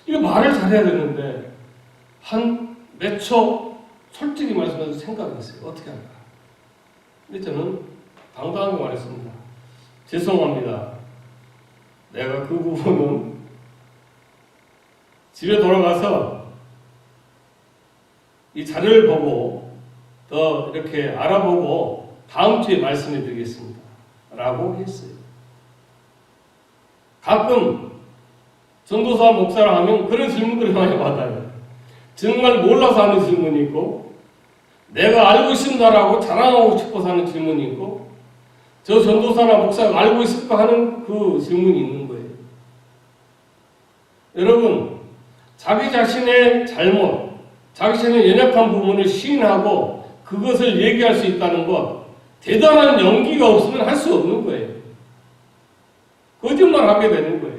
이거 말을 잘해야 되는데 한 몇 초 솔직히 말씀해서 생각했어요. 어떻게 할까? 근데 저는 당당하게 말했습니다. 죄송합니다. 내가 그 부분은 집에 돌아가서 이 자료를 보고 더 이렇게 알아보고 다음 주에 말씀해 드리겠습니다. 라고 했어요. 가끔 전도사 목사를 하면 그런 질문들을 많이 받아요. 정말 몰라서 하는 질문이 있고 내가 알고 있습니다라고 자랑하고 싶어서 하는 질문이 있고 저 전도사나 목사가 알고 있을까 하는 그 질문이 있는 거예요. 여러분, 자기 자신의 잘못, 자기 자신의 연약한 부분을 시인하고 그것을 얘기할 수 있다는 것, 대단한 용기가 없으면 할 수 없는 거예요. 거짓말하게 되는 거예요.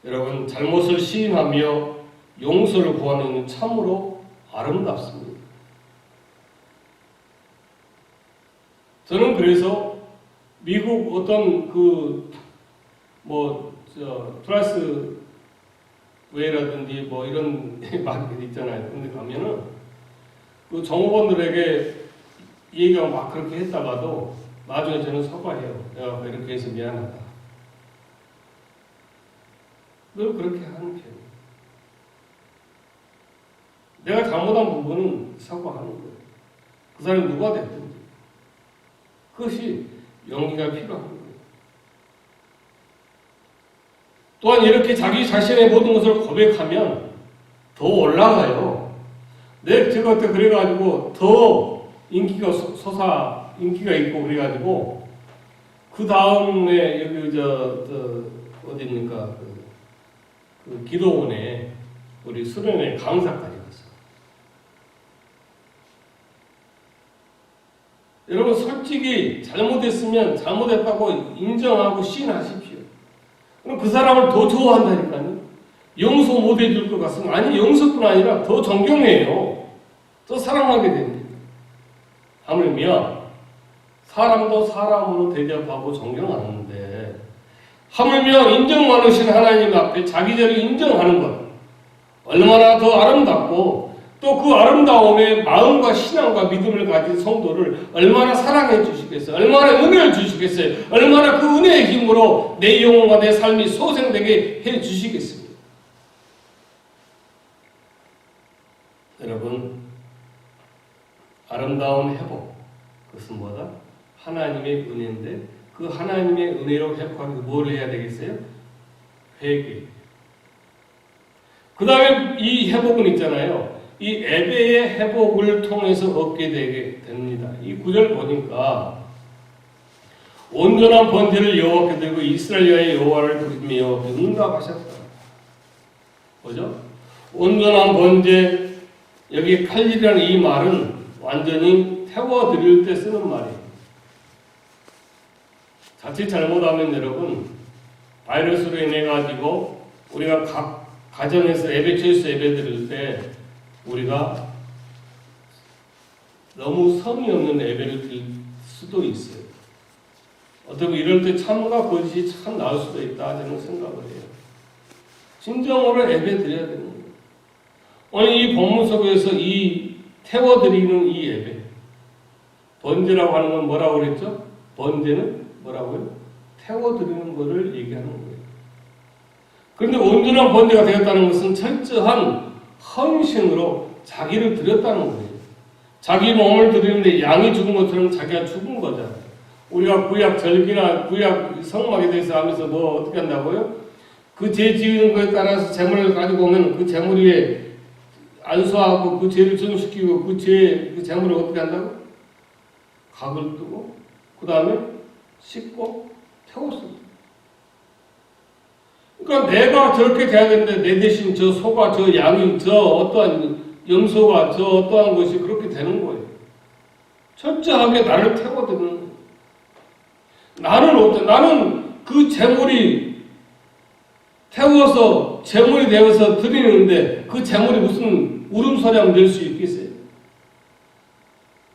여러분, 잘못을 시인하며 용서를 구하는 것은 참으로 아름답습니다. 저는 그래서 미국 어떤 트라스 웨이라든지 뭐 이런 마켓 있잖아요. 근데 가면은 그 종업원들에게 얘기가 막 그렇게 했다가도 나중에 저는 사과해요. 내가 이렇게 해서 미안하다. 늘 그렇게 하는 편이에요. 내가 잘못한 부분은 사과하는 거예요. 그 사람이 누가 됐든지. 그것이 용기가 필요한 거예요. 또한 이렇게 자기 자신의 모든 것을 고백하면 더 올라가요. 제가 그때 그래가지고 더 인기가 인기가 있고 그래가지고 그 다음에 여기 어디입니까? 그 기도원에 우리 수련회 강사까지 갔어요. 여러분 솔직히 잘못했으면 잘못했다고 인정하고 시인하십시오. 그럼 그 사람을 더 좋아한다니까요. 용서 못 해줄 것 같으면 아니 용서뿐 아니라 더 존경해요. 더 사랑하게 됩니다. 하물며 사람도 사람으로 대접하고 존경하는데 하물며 인정 많으신 하나님 앞에 자기를 인정하는 것 얼마나 더 아름답고 또 그 아름다움에 마음과 신앙과 믿음을 가진 성도를 얼마나 사랑해 주시겠어요? 얼마나 은혜를 주시겠어요? 얼마나 그 은혜의 힘으로 내 영혼과 내 삶이 소생되게 해 주시겠습니까? 여러분, 아름다운 회복, 그것은 뭐다? 하나님의 은혜인데 그 하나님의 은혜로 회복하기 위해서 뭘 해야 되겠어요? 회개. 그 다음에 이 회복은 있잖아요. 이 예배의 회복을 통해서 얻게 되게 됩니다. 이 구절 보니까 온전한 번제를 여호와께 드리고 이스라엘의 여호와를 부르며 응답하셨다. 뭐죠? 온전한 번제, 여기 칼질이라는 이 말은 완전히 태워드릴 때 쓰는 말이에요. 자칫 잘못하면 여러분 바이러스로 인해 가지고 우리가 각 가정에서 예배처에서 예배 드릴 때 우리가 너무 성의 없는 예배를 드릴 수도 있어요. 어떻게 이럴 때 참과 거짓이 참 나올 수도 있다 저는 생각을 해요. 진정으로 예배 드려야 되는 거예요. 오늘 이 본문 속에서 이 태워드리는 이 예배 번제라고 하는 건 뭐라고 그랬죠? 번제는 뭐라고요? 태워드리는 것을 얘기하는 거예요. 그런데 온전한 번제가 되었다는 것은 철저한 헌신으로 자기를 드렸다는 거예요. 자기 몸을 드리는데 양이 죽은 것처럼 자기가 죽은 거잖아요. 우리가 구약 절기나 구약 성막에 대해서 하면서 뭐 어떻게 한다고요? 그 죄 지은 것에 따라서 재물을 가지고 오면 그 재물 위에 안수하고 그 죄를 전시키고 그 재물을 어떻게 한다고? 각을 뜨고 그 다음에 씻고 태웠습니다. 그러니까 내가 저렇게 돼야 되는데 내 대신 저 소가 저 양이 저 어떠한 염소가 저 어떠한 것이 그렇게 되는 거예요. 철저하게 나를 태워드는 거예요. 나는 그 재물이 태워서 재물이 되어서 드리는데 그 재물이 무슨 울음소리하면 될 수 있겠어요?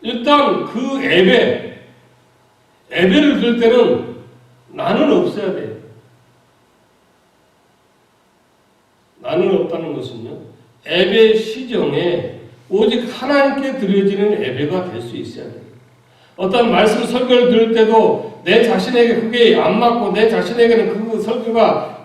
일단 그 예배를 드릴 때는 나는 없어야 돼요. 나는 없다는 것은요, 예배 시정에 오직 하나님께 드려지는 예배가 될 수 있어야 돼요. 어떤 말씀 설교를 들을 때도 내 자신에게 그게 안 맞고 내 자신에게는 그 설교가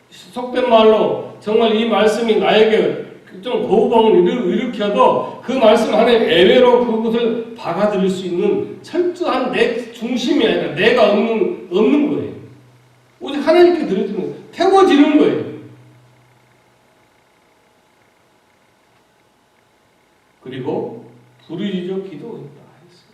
속된 말로 정말 이 말씀이 나에게 좀 거부감을 일으켜도 그 말씀 하나의 예외로 그것을 받아들일 수 있는 철저한 내 중심이 아니라 내가 없는 거예요. 오직 하나님께 드려지는 태워지는 거예요. 그리고 부르짖어 기도했다 했어요.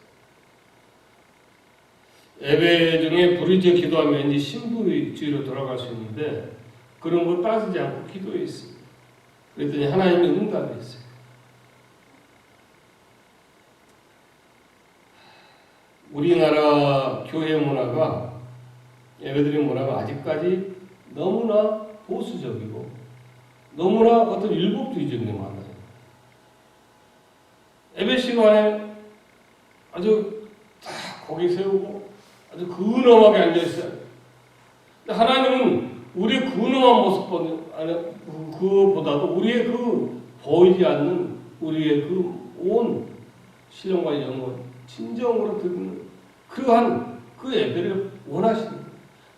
예배 중에 부르짖어 기도하면 이제 신부주의로 돌아갈 수 있는데 그런 거 따지지 않고 기도했습니다. 그랬더니 하나님이 응답했어요. 우리나라 교회 문화가 예배드리는 문화가 아직까지 너무나 보수적이고 너무나 어떤 율법주의적인 게 많아요. 예배 시간에 아주 딱 고개 세우고 아주 근엄하게 앉아있어요. 근데 하나님은 우리의 근엄한 모습 그거보다도 우리의 그 보이지 않는 우리의 그 온 신령과 영혼 진정으로 드리는 그러한 그 예배를 원하시는 거예요.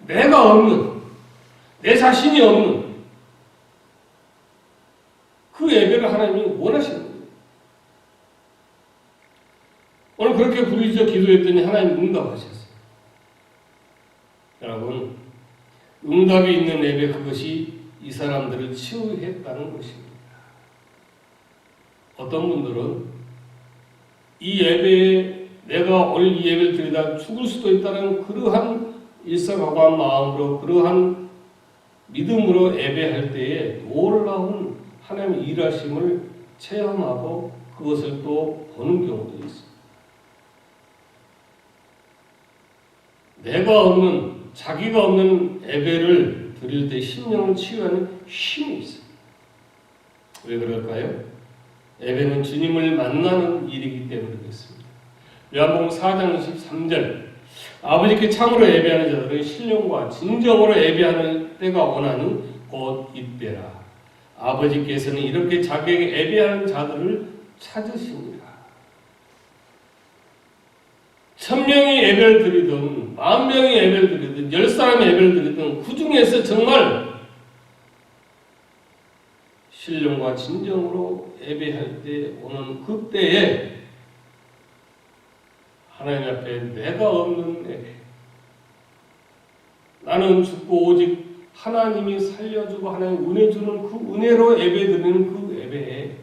내가 없는 내 자신이 없는 그 예배를 하나님이 원하시는 거예요. 오늘 그렇게 부르짖어 기도했더니 하나님 응답하셨어요. 여러분, 응답이 있는 예배 그것이 이 사람들을 치유했다는 것입니다. 어떤 분들은 이 예배에 내가 오늘 이 예배를 드리다 죽을 수도 있다는 그러한 일사각오한 마음으로 그러한 믿음으로 예배할 때에 놀라운 하나님의 일하심을 체험하고 그것을 또 보는 경우도 있습니다. 내가 없는 자기가 없는 예배를 드릴 때 심령을 치유하는 힘이 있어요. 왜 그럴까요? 예배는 주님을 만나는 일이기 때문에 그렇습니다. 요한복음 4장 23절 아버지께 참으로 예배하는 자들은 신령과 진정으로 예배하는 때가 원하는 곧 이때라. 아버지께서는 이렇게 자기에게 예배하는 자들을 찾으십니다. 1000명이 예배를 드리든 10,000명이 예배를 드리든 10사람이 예배를 드리든 그 중에서 정말 신령과 진정으로 예배할 때 오는 그때에 하나님 앞에 내가 없는 예배, 나는 죽고 오직 하나님이 살려주고 하나님 은혜 주는 그 은혜로 예배 드리는 그 예배에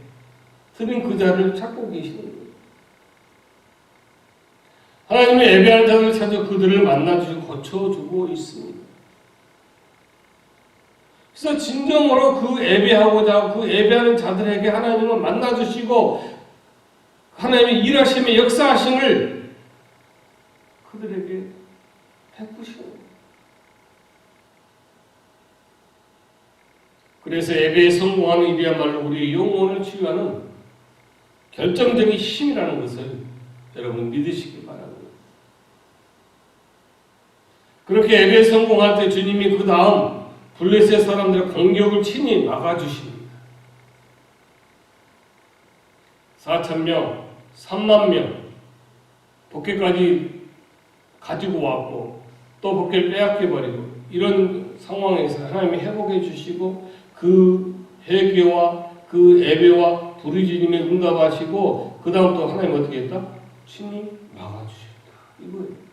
드린 그 자를 찾고 계시는 거예요. 하나님이 예배하는 자들을 찾아 그들을 만나주고 고쳐주고 있습니다. 그래서 진정으로 그 예배하고자 그 예배하는 자들에게 하나님은 만나주시고 하나님의 일하심의 역사하심을 그들에게 베푸시는 거예요. 그래서 예배에 성공하는 일이야말로 우리의 영혼을 치유하는 결정적인 힘이라는 것을 여러분 믿으시기 바랍니다. 그렇게 예배에 성공할 때 주님이 그 다음 블레셋 사람들의 공격을 친히 막아주십니다. 4,000명, 30,000명 복귀까지 가지고 왔고 또 복귀를 빼앗겨버리고 이런 상황에서 하나님이 회복해 주시고 그 회개와 그 예배와 부르짖음에 응답하시고 그 다음 또 하나님 어떻게 했다? 친히 막아주셨다. 이거예요.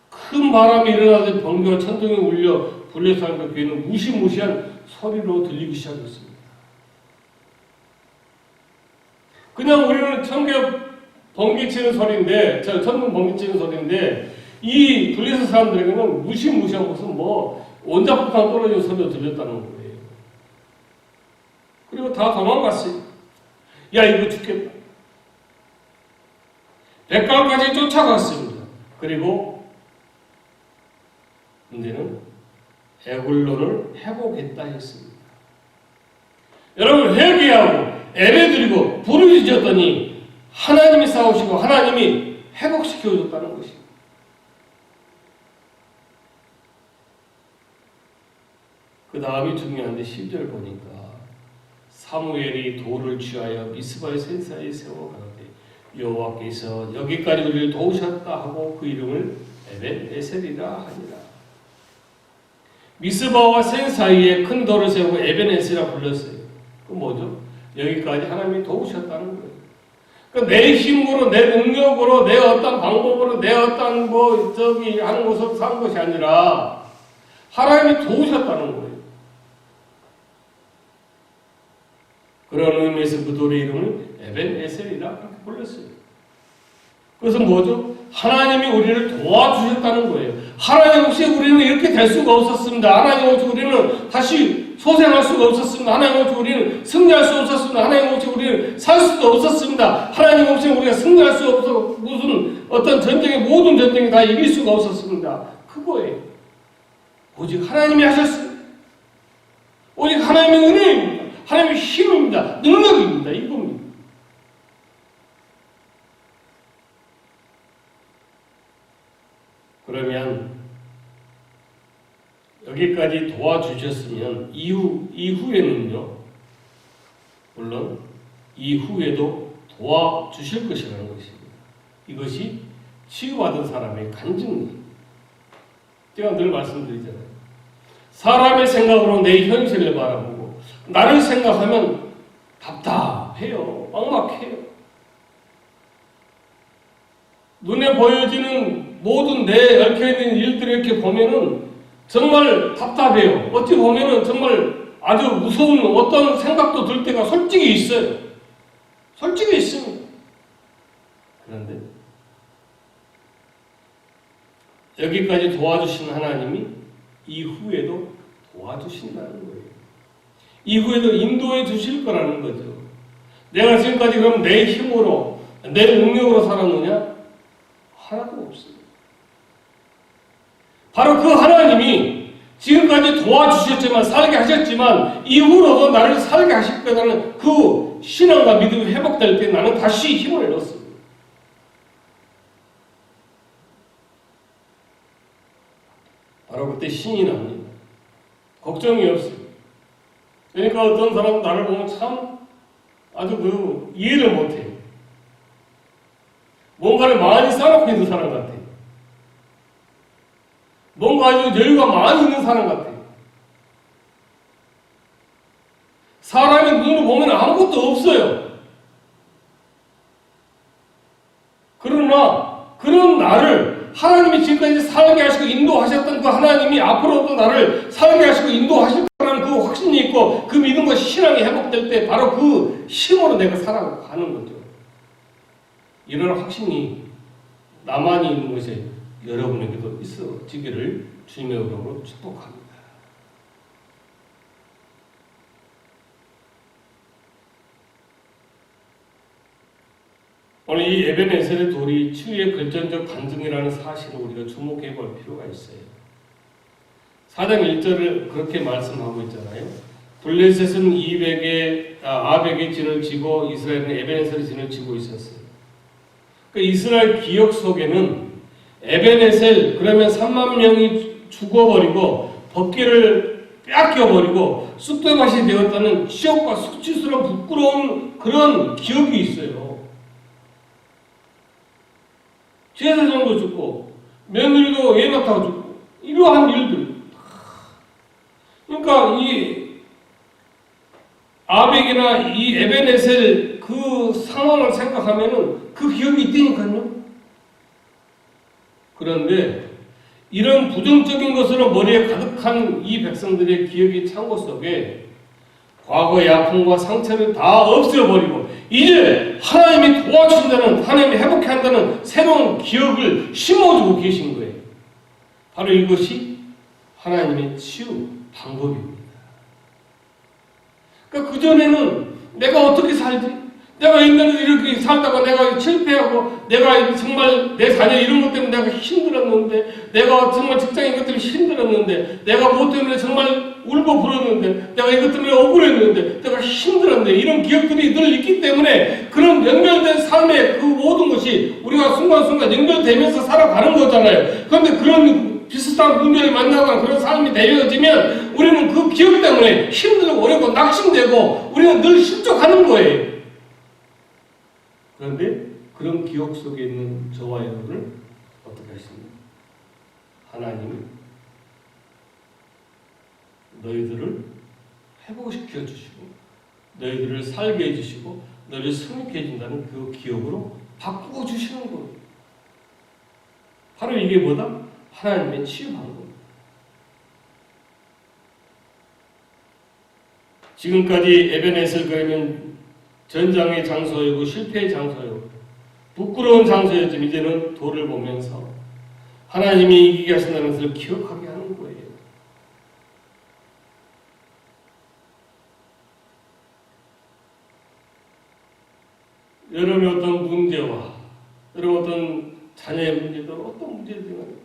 큰 바람이 일어나서 번개와 천둥이 울려 블레셋 사람들 귀에는 무시무시한 소리로 들리기 시작했습니다. 그냥 우리는 번개 치는 소리인데, 천둥 번개 치는 소리인데, 이 블레셋 사람들에게는 무시무시한 것은 원자폭탄 떨어지는 소리가 들렸다는 거예요. 그리고 다 도망갔어요. 야, 이거 죽겠다. 백가까지 쫓아갔습니다. 그리고 문제는 에굴론을 회복했다 했습니다. 여러분 회개하고 예배드리고 부르짖었더니 하나님이 싸우시고 하나님이 회복시켜줬다는 것입니다. 그 다음이 중요한데 10절 보니까 사무엘이 돌을 취하여 미스바의 센사에 세워 가로되 여호와께서 여기까지 우리를 도우셨다 하고 그 이름을 에벤에셀이라 하니라. 미스바와 센 사이에 큰 돌을 세우고 에벤에셀이라 불렀어요. 그 뭐죠? 여기까지 하나님이 도우셨다는 거예요. 그러니까 내 힘으로, 내 능력으로, 내 어떤 방법으로, 내 어떤 하는 것으로 산 것이 아니라 하나님이 도우셨다는 거예요. 그런 의미에서 그 돌의 이름을 에벤에셀이라 그렇게 불렀어요. 그것은 뭐죠? 하나님이 우리를 도와주셨다는 거예요. 하나님 없이 우리는 이렇게 될 수가 없었습니다. 하나님 없이 우리는 다시 소생할 수가 없었습니다. 하나님 없이 우리는 승리할 수 없었습니다. 하나님 없이 우리는 살 수도 없었습니다. 하나님 없이 우리가 승리할 수 없어 무슨 어떤 전쟁의 모든 전쟁이 다 이길 수가 없었습니다. 그거예요. 오직 하나님이 하셨습니다. 오직 하나님의 은혜입니다. 하나님의 힘입니다. 능력입니다. 이겁니다. 그러면 여기까지 도와주셨으면 이후에는요, 물론 이후에도 도와주실 것이라는 것입니다. 이것이 치유받은 사람의 간증입니다. 제가 늘 말씀드리잖아요. 사람의 생각으로 내 현실을 바라보고 나를 생각하면 답답해요. 막막해요. 눈에 보여지는 모든 내 얽혀있는 일들을 이렇게 보면은 정말 답답해요. 어찌 보면은 정말 아주 무서운 어떤 생각도 들 때가 솔직히 있어요. 솔직히 있습니다. 그런데 여기까지 도와주신 하나님이 이후에도 도와주신다는 거예요. 이후에도 인도해 주실 거라는 거죠. 내가 지금까지 그럼 내 힘으로, 내 능력으로 살았느냐? 하나도 없습니다. 바로 그 하나님이 지금까지 도와주셨지만, 살게 하셨지만 이후로도 나를 살게 하실 거라는 그 신앙과 믿음이 회복될 때 나는 다시 힘을 얻습니다. 바로 그때 신이 납니다. 걱정이 없어요. 그러니까 어떤 사람은 나를 보면 참 아주 이해를 못해요. 뭔가를 많이 쌓아놓고 있는 사람 같아요. 뭔가 아주 여유가 많이 있는 사람 같아요. 사람의 눈으로 보면 아무것도 없어요. 그러나 그런 나를 하나님이 지금까지 살게 하시고 인도하셨던 그 하나님이 앞으로도 나를 살게 하시고 인도하실 거라는 그 확신이 있고 그 믿음과 신앙이 회복될 때 바로 그 힘으로 내가 살아가는 거죠. 이런 확신이 나만이 있는 것이 여러분에게도 있어지기를 주님의 이름으로 축복합니다. 오늘 이 에벤에셀의 돌이 치유의 결정적 간증이라는 사실을 우리가 주목해 볼 필요가 있어요. 4장 1절을 그렇게 말씀하고 있잖아요. 블레셋은 아벡의 진을 지고 이스라엘은 에벤에셀의 진을 지고 있었어요. 그 이스라엘 기억 속에는 에벤에셀 그러면 3만 명이 죽어버리고 법궤를 빼앗겨버리고 쑥대밭이 되었다는 지옥과 수치스러운 부끄러운 그런 기억이 있어요. 제사장도 죽고 며느리도 애 낳다가 죽고 이러한 일들. 그러니까 이 아벡이나 이 에벤에셀 그 상황을 생각하면은 그 기억이 있다니까요. 그런데 이런 부정적인 것으로 머리에 가득한 이 백성들의 기억의 창고 속에 과거의 아픔과 상처를 다 없애버리고 이제 하나님이 도와준다는, 하나님이 회복해 한다는 새로운 기억을 심어주고 계신 거예요. 바로 이것이 하나님의 치유 방법입니다. 그러니까 그전에는 내가 어떻게 살지? 내가 옛날에 이렇게 살다가 내가 실패하고 내가 정말 내 자녀 이런 것 때문에 내가 힘들었는데 내가 정말 직장인 것 때문에 힘들었는데 내가 뭐 때문에 정말 울고 불었는데 내가 이것 때문에 억울했는데 내가 힘들었는데 이런 기억들이 늘 있기 때문에 그런 연결된 삶의 그 모든 것이 우리가 순간순간 연결되면서 살아가는 거잖아요. 그런데 그런 비슷한 분들이 만나거나 그런 삶이 사람이 되어지면 우리는 그 기억 때문에 힘들고 어렵고 낙심되고 우리는 늘 실족하는 거예요. 그런데 그런 기억 속에 있는 저와 여러분을 어떻게 하십니까? 하나님이 너희들을 회복시켜 주시고 너희들을 살게 해주시고 너희를 승리케 해준다는 그 기억으로 바꾸어 주시는 거예요. 바로 이게 뭐다? 하나님의 치유한 겁니다. 지금까지 에베네셀 교회는 전장의 장소이고 실패의 장소이고 부끄러운 장소였지만 이제는 돌을 보면서 하나님이 이기게 하신다는 것을 기억하게 하는 거예요. 여러분의 어떤 문제와 여러분 어떤 자녀의 문제들 어떤 문제든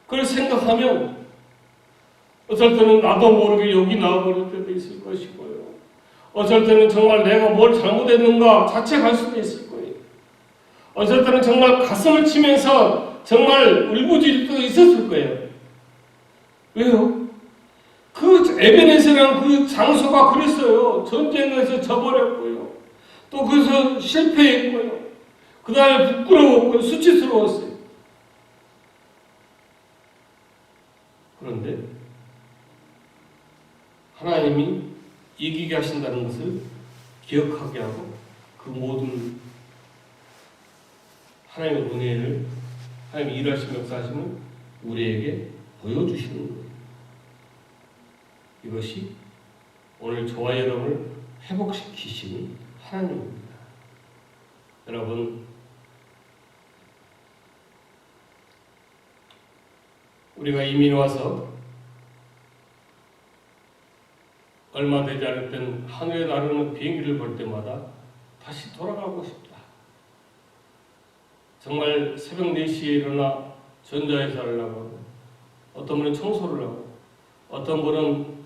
그걸 생각하면 어쩔 때는 나도 모르게 여기 나와버릴 때도 있을 것이고요. 어쩔 때는 정말 내가 뭘 잘못했는가 자책할 수도 있을 거예요. 어쩔 때는 정말 가슴을 치면서 정말 울부짖을 때도 있었을 거예요. 왜요? 그 에베네셀이라는 그 장소가 그랬어요. 전쟁에서 져버렸고요. 또 그래서 실패했고요. 그 다음에 부끄러웠고요. 수치스러웠어요. 그런데 하나님이 이기게 하신다는 것을 기억하게 하고 그 모든 하나님의 은혜를 하나님이 일하시며 역사하심을 우리에게 보여주시는 거예요. 이것이 오늘 저와 여러분을 회복시키시는 하나님입니다. 여러분, 우리가 이민 와서 얼마 되지 않을 땐 하늘에 나르는 비행기를 볼 때마다 다시 돌아가고 싶다. 정말 새벽 4시에 일어나 전자회사를 하고 어떤 분은 청소를 하고 어떤 분은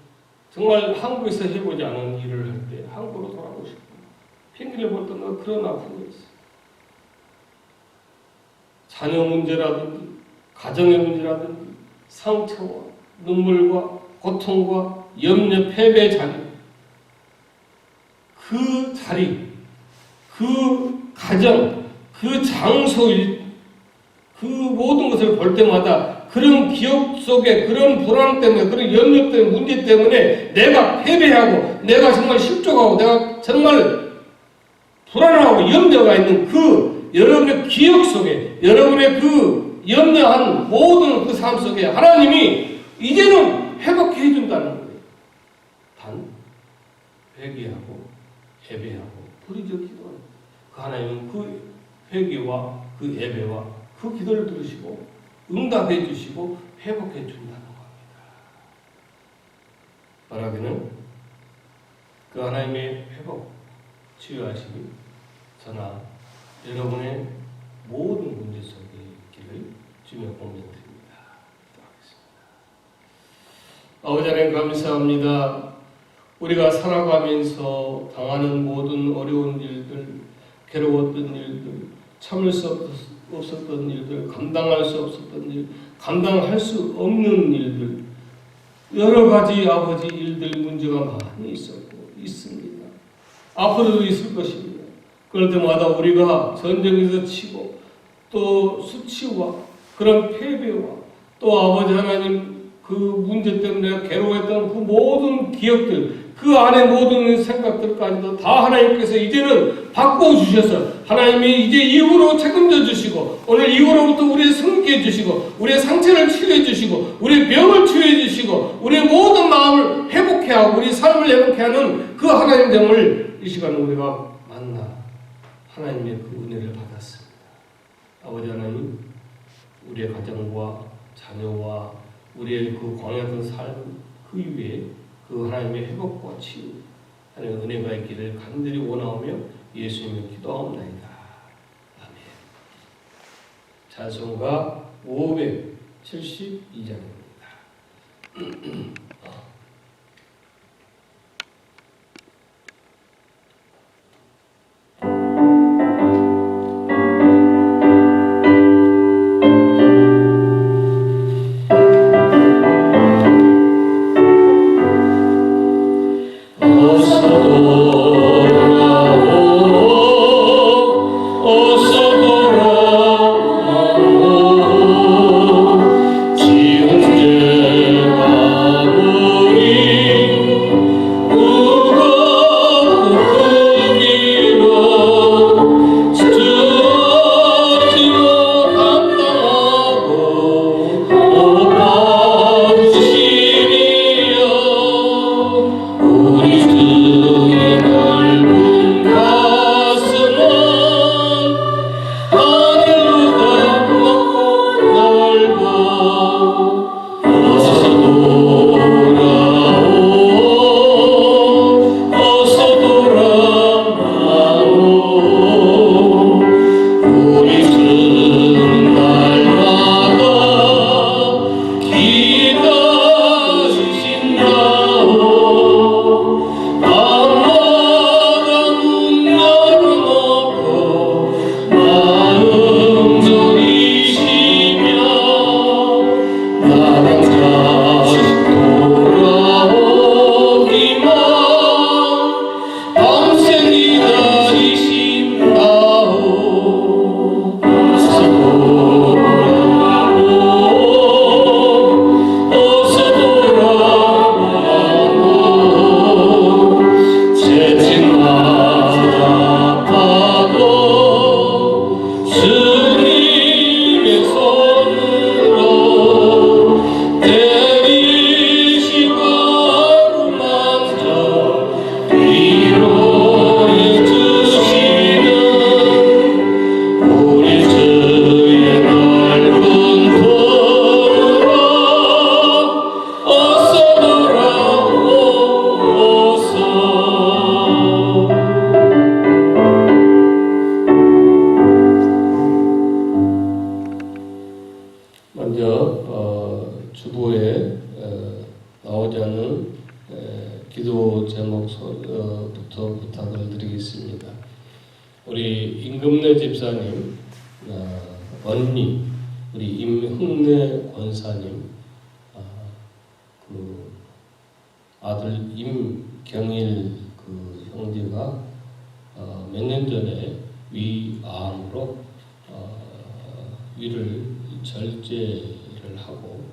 정말 한국에서 해보지 않은 일을 할 때 한국으로 돌아가고 싶고 비행기를 볼 때마다 그런 아픔이 있어요. 자녀 문제라든지 가정의 문제라든지 상처와 눈물과 고통과 염려, 패배 자리, 그 자리, 그 가정, 그 장소일, 그 모든 것을 볼 때마다 그런 기억 속에 그런 불안 때문에 그런 염려 때문에 문제 때문에 내가 패배하고 내가 정말 실족하고 내가 정말 불안하고 염려가 있는 그 여러분의 기억 속에 여러분의 그 염려한 모든 그 삶 속에 하나님이 이제는 회복해 준다는 거예요. 단 회개하고 예배하고 부르짖어 기도하는 그 하나님은 그 회개와 그 예배와 그 기도를 들으시고 응답해 주시고 회복해 준다는 겁니다. 바라기는 그 하나님의 회복, 치유하심이 저나 여러분의 모든 문제 속에 있기를 주며 공명드립니다. 아버지 하나님 감사합니다. 우리가 살아가면서 당하는 모든 어려운 일들, 괴로웠던 일들, 참을 수 없었던 일들, 감당할 수 없었던 일, 감당할 수 없는 일들, 여러 가지 아버지 일들 문제가 많이 있었고 있습니다. 앞으로도 있을 것입니다. 그럴 때마다 우리가 전쟁에서 치고 또 수치와 그런 패배와 또 아버지 하나님 그 문제 때문에 괴로워했던 그 모든 기억들, 그 안에 모든 생각들까지도 다 하나님께서 이제는 바꿔주셔서 하나님이 이제 이후로 책임져 주시고 오늘 이후로부터 우리를 승리해 주시고 우리의 상처를 치유해 주시고 우리의 병을 치유해 주시고 우리의 모든 마음을 회복해 하고 우리 삶을 회복해 하는 그 하나님 됨을 이 시간 우리가 만나 하나님의 그 은혜를 받았습니다. 아버지 하나님, 우리의 가정과 자녀와 우리의 그 광야된 삶 그 위에 그 하나님의 회복과 치유 하나님의 은혜가 있기를 간절히 원하오며 예수님을 기도하옵나이다. 아멘. 찬송가 572장입니다. 본문에 나오지 않는 기도 제목부터 부탁을 드리겠습니다. 우리 임금래 집사님, 언니, 우리 임흥래 권사님, 그 아들 임경일 그 형제가 몇 년 전에 위암으로 위를 절제를 하고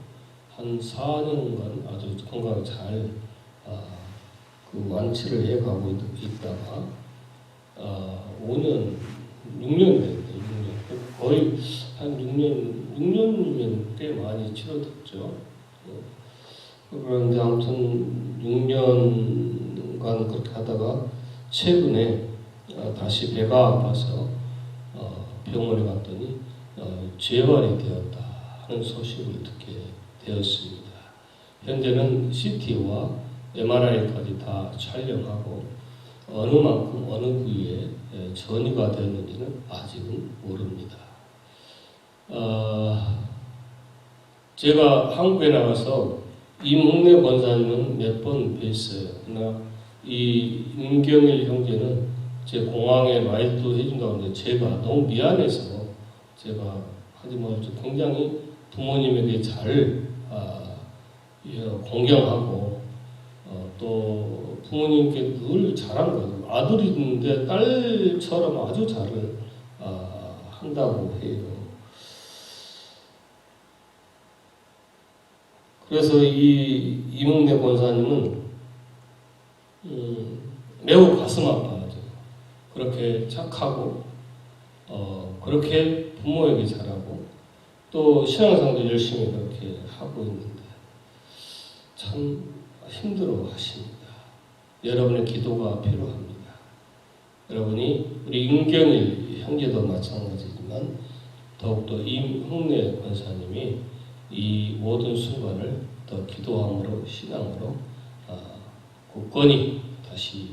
한 4년간 아주 건강 잘 그 완치를 해가고 있다가 5년, 6년 됐네. 6년. 거의 한 6년이면 꽤 많이 치료됐죠. 그런데 아무튼 6년간 그렇게 하다가 최근에 다시 배가 아파서 병원에 갔더니 재발이 되었다 하는 소식을 듣게 되었습니다. 현재는 CT와 MRI까지 다 촬영하고 어느 만큼 어느 부위에 전이가 되었는지는 아직은 모릅니다. 제가 한국에 나가서 임흥래 권사님은 몇 번 뵀어요. 그러나 이 임경일 형제는 제 공항에 라이드도 해준다고 하는데 제가 너무 미안해서 제가 하지만 굉장히 부모님에게 잘 공경하고 또 부모님께 늘 잘한 거예요. 아들이 있는데 딸처럼 아주 잘을 한다고 해요. 그래서 이 임흥래 권사님은 매우 가슴 아파하죠. 그렇게 착하고 그렇게 부모에게 잘하고 또 신앙생활도 열심히 그렇게 하고 있는데 참 힘들어 하십니다. 여러분의 기도가 필요합니다. 여러분이 우리 임경일 형제도 마찬가지지만 더욱더 임흥래 권사님이 이 모든 순간을 더 기도함으로 신앙으로 굳건히 다시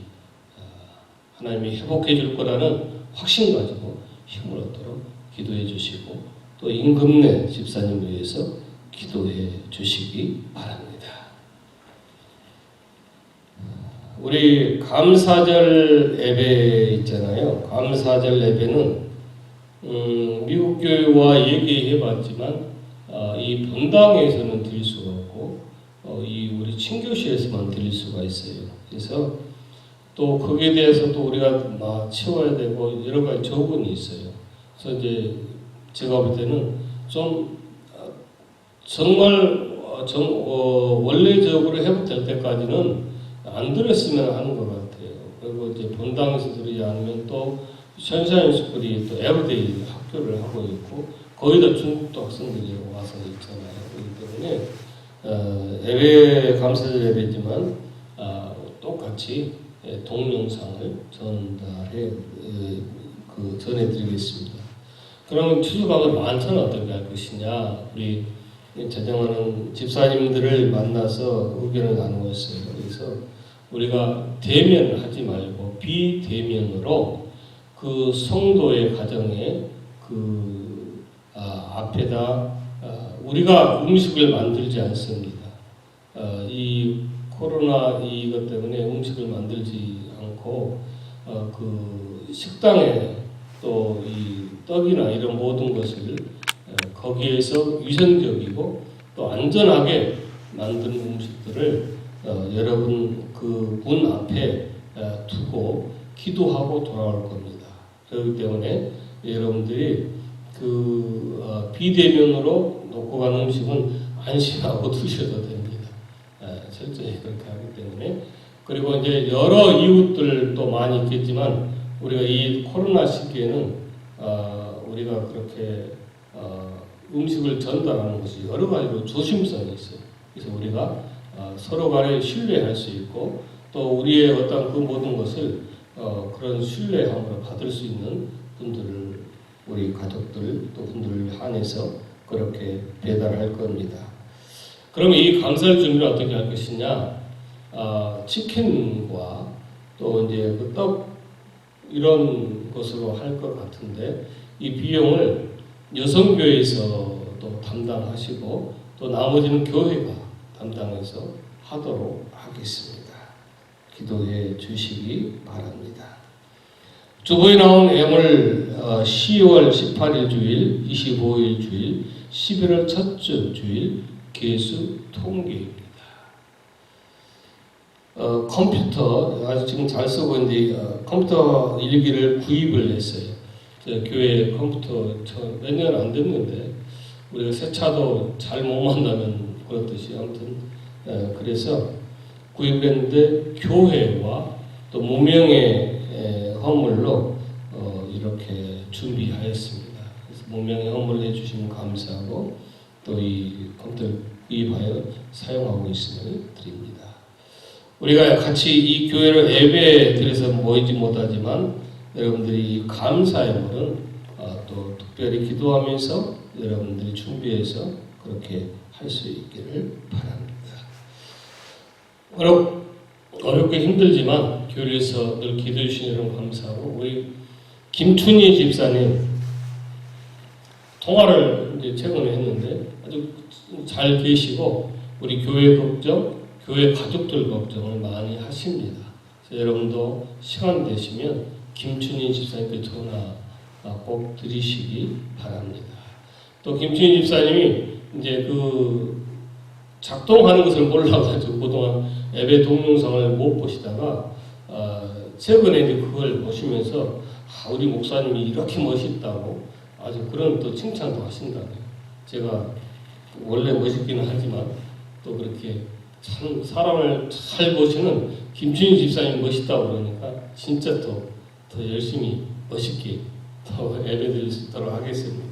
하나님이 회복해 줄 거라는 확신 가지고 힘을 얻도록 기도해 주시고 또 임금래 집사님을 위해서 기도해 주시기 바랍니다. 우리 감사절 예배 있잖아요. 감사절 예배는 미국 교회와 얘기해 봤지만 이 본당에서는 드릴 수가 없고 이 우리 친교실에서만 드릴 수가 있어요. 그래서 또 거기에 대해서도 우리가 채워야 되고 여러 가지 조건이 있어요. 그래서 이제 제가 볼 때는 좀 정말 원래적으로 회복될 때까지는 안 들었으면 하는 것 같아요. 그리고 이제 본당에서 들으지 않으면 또 션샤인 스쿨이 또 에브데이 학교를 하고 있고 거의 다 중국도 학생들이 와서 있잖아요. 그렇기 때문에 예배 감사절 예배지만 똑같이 동영상을 전해드리겠습니다. 그러면 추수감을 많잖아. 어떻게 할 것이냐. 우리 자정하는 집사님들을 만나서 의견을 나누고 있어요. 그래서 우리가 대면하지 말고 비대면으로 그 성도의 가정에 앞에다 우리가 음식을 만들지 않습니다. 이 코로나 이것 때문에 음식을 만들지 않고 그 식당에 또 이 떡이나 이런 모든 것을 거기에서 위생적이고 또 안전하게 만든 음식들을 여러분 그 문 앞에 두고 기도하고 돌아올 겁니다. 그렇기 때문에 여러분들이 비대면으로 놓고 간 음식은 안심하고 드셔도 됩니다. 철저히 그렇게 하기 때문에. 그리고 이제 여러 이웃들도 많이 있겠지만 우리가 이 코로나 시기에는 우리가 그렇게 음식을 전달하는 것이 여러 가지로 조심성이 있어요. 그래서 우리가 서로 간에 신뢰할 수 있고 또 우리의 어떤 그 모든 것을 그런 신뢰함으로 받을 수 있는 분들을 우리 가족들 또 분들을 한해서 그렇게 배달할 겁니다. 그러면 이 감사의 준비를 어떻게 할 것이냐? 치킨과 또 이제 그 떡 이런 것으로 할 것 같은데 이 비용을 여성교회에서 또 담당하시고 또 나머지는 교회가 담당해서 하도록 하겠습니다. 기도해 주시기 바랍니다. 주보에 나온 애물 10월 18일 주일, 25일 주일, 11월 첫 주 주일 개수 통계입니다. 컴퓨터 아주 지금 잘 쓰고 있는데 컴퓨터 일기를 구입을 했어요. 교회 컴퓨터 몇 년 안 됐는데 우리가 새 차도 잘 못 만나면 그렇듯이 아무튼 그래서 구입했는데 교회와 또 무명의 헌물로 이렇게 준비하였습니다. 그래서 무명의 헌물을 해주시면 감사하고 또 이 컴퓨터 구입하여 사용하고 있음을 드립니다. 우리가 같이 이 교회를 예배에 들여서 모이지 못하지만 여러분들이 감사의 물은 또 특별히 기도하면서 여러분들이 준비해서 그렇게 할 수 있기를 바랍니다. 어렵게 힘들지만 교회에서 늘 기도해 주신 여러분 감사하고 우리 김춘희 집사님 통화를 이제 최근에 했는데 아주 잘 계시고 우리 교회 걱정, 교회 가족들 걱정을 많이 하십니다. 그래서 여러분도 시간 되시면 김춘희 집사님께 전화 꼭 드리시기 바랍니다. 또 김춘희 집사님이 이제 그 작동하는 것을 몰라가지고 그동안 예배 동영상을 못 보시다가 최근에 이제 그걸 보시면서 우리 목사님이 이렇게 멋있다고 아주 그런 또 칭찬도 하신다고요. 제가 원래 멋있기는 하지만 또 그렇게 참 사람을 잘 보시는 김춘희 집사님 멋있다고 그러니까 진짜 더 열심히 멋있게 더 예배 드릴 수 있도록 하겠습니다.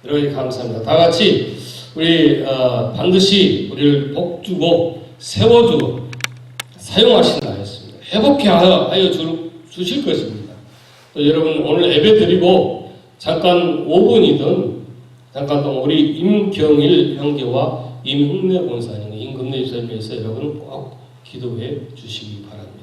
여러분 감사합니다. 다 같이 우리 반드시 우리를 복주고 세워주고 사용하신다 했습니다. 회복해 하여 주실 것입니다. 또 여러분 오늘 예배 드리고 잠깐 5분이든 잠깐 동안 우리 임경일 형제와 임흥래 권사님, 임금래 집사님 위해서 여러분 꼭 기도해 주시기 바랍니다.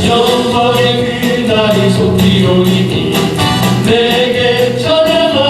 영광의 그날이 속히 오리니 내게 찬양하라.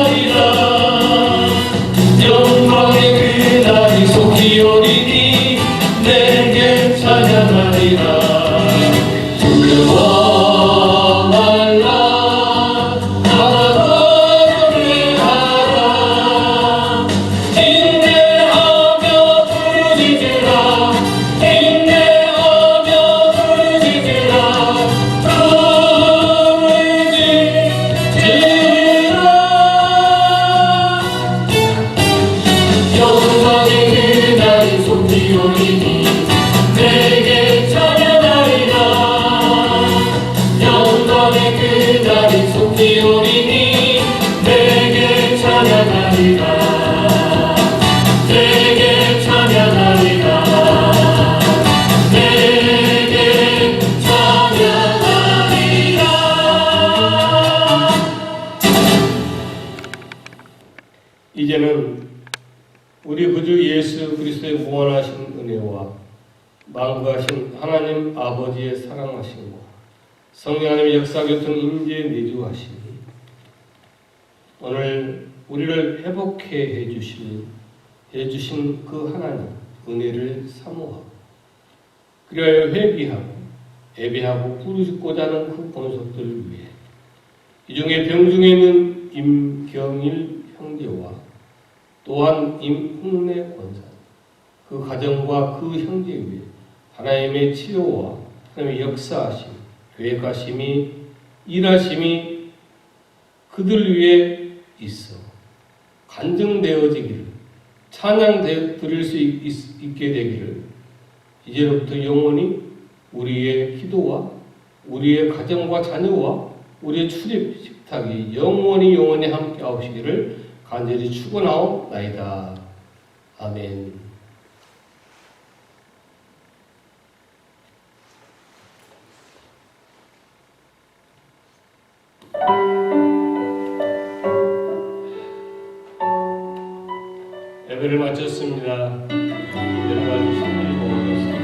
이제는 우리 구주 예수 그리스도의 무한하신 은혜와 만구하신 하나님 아버지의 사랑하심과 성령 하나님의 역사교통 임재 내주하심이 오늘 우리를 회복해 해주신 그 하나님 은혜를 사모하고 그리하여 회개하고 예배하고 부르짖고자 하는 그 권속들을 위해 이 중에 병중에 있는 임경일 형제와 또한 임흥래 권사 그 가정과 그 형제 위에 하나님의 치료와 하나님의 역사하심, 계획하심이 일하심이 그들 위에 있어 간증되어지기를 찬양 드릴 수 있게 되기를 이제로부터 영원히 우리의 기도와 우리의 가정과 자녀와 우리의 출입 식탁이 영원히 함께 하시기를 간절히 축원하옵나이다. 아멘. 예배를 마쳤습니다. 여러 가지 신들이 모여졌습니다.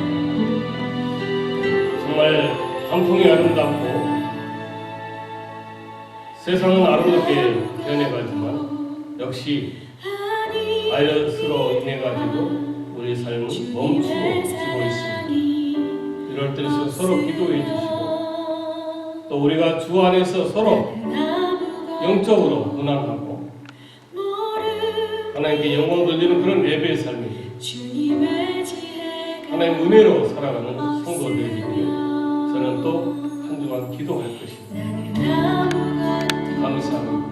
정말 단풍이 아름답고 세상은 아름답게 변해가지만 역시 바이러스로 인해가지고 우리 삶은 멈추고 지고 있습니다. 이럴 때일수록 서로 기도해 주시고 또 우리가 주 안에서 서로 영적으로 문안하고 하나님께 영광 돌리는 그런 예배의 삶이죠. 하나님 은혜로 살아가는 성도들이기에 저는 또 한 주간 기도할 것입니다. 감사합니다.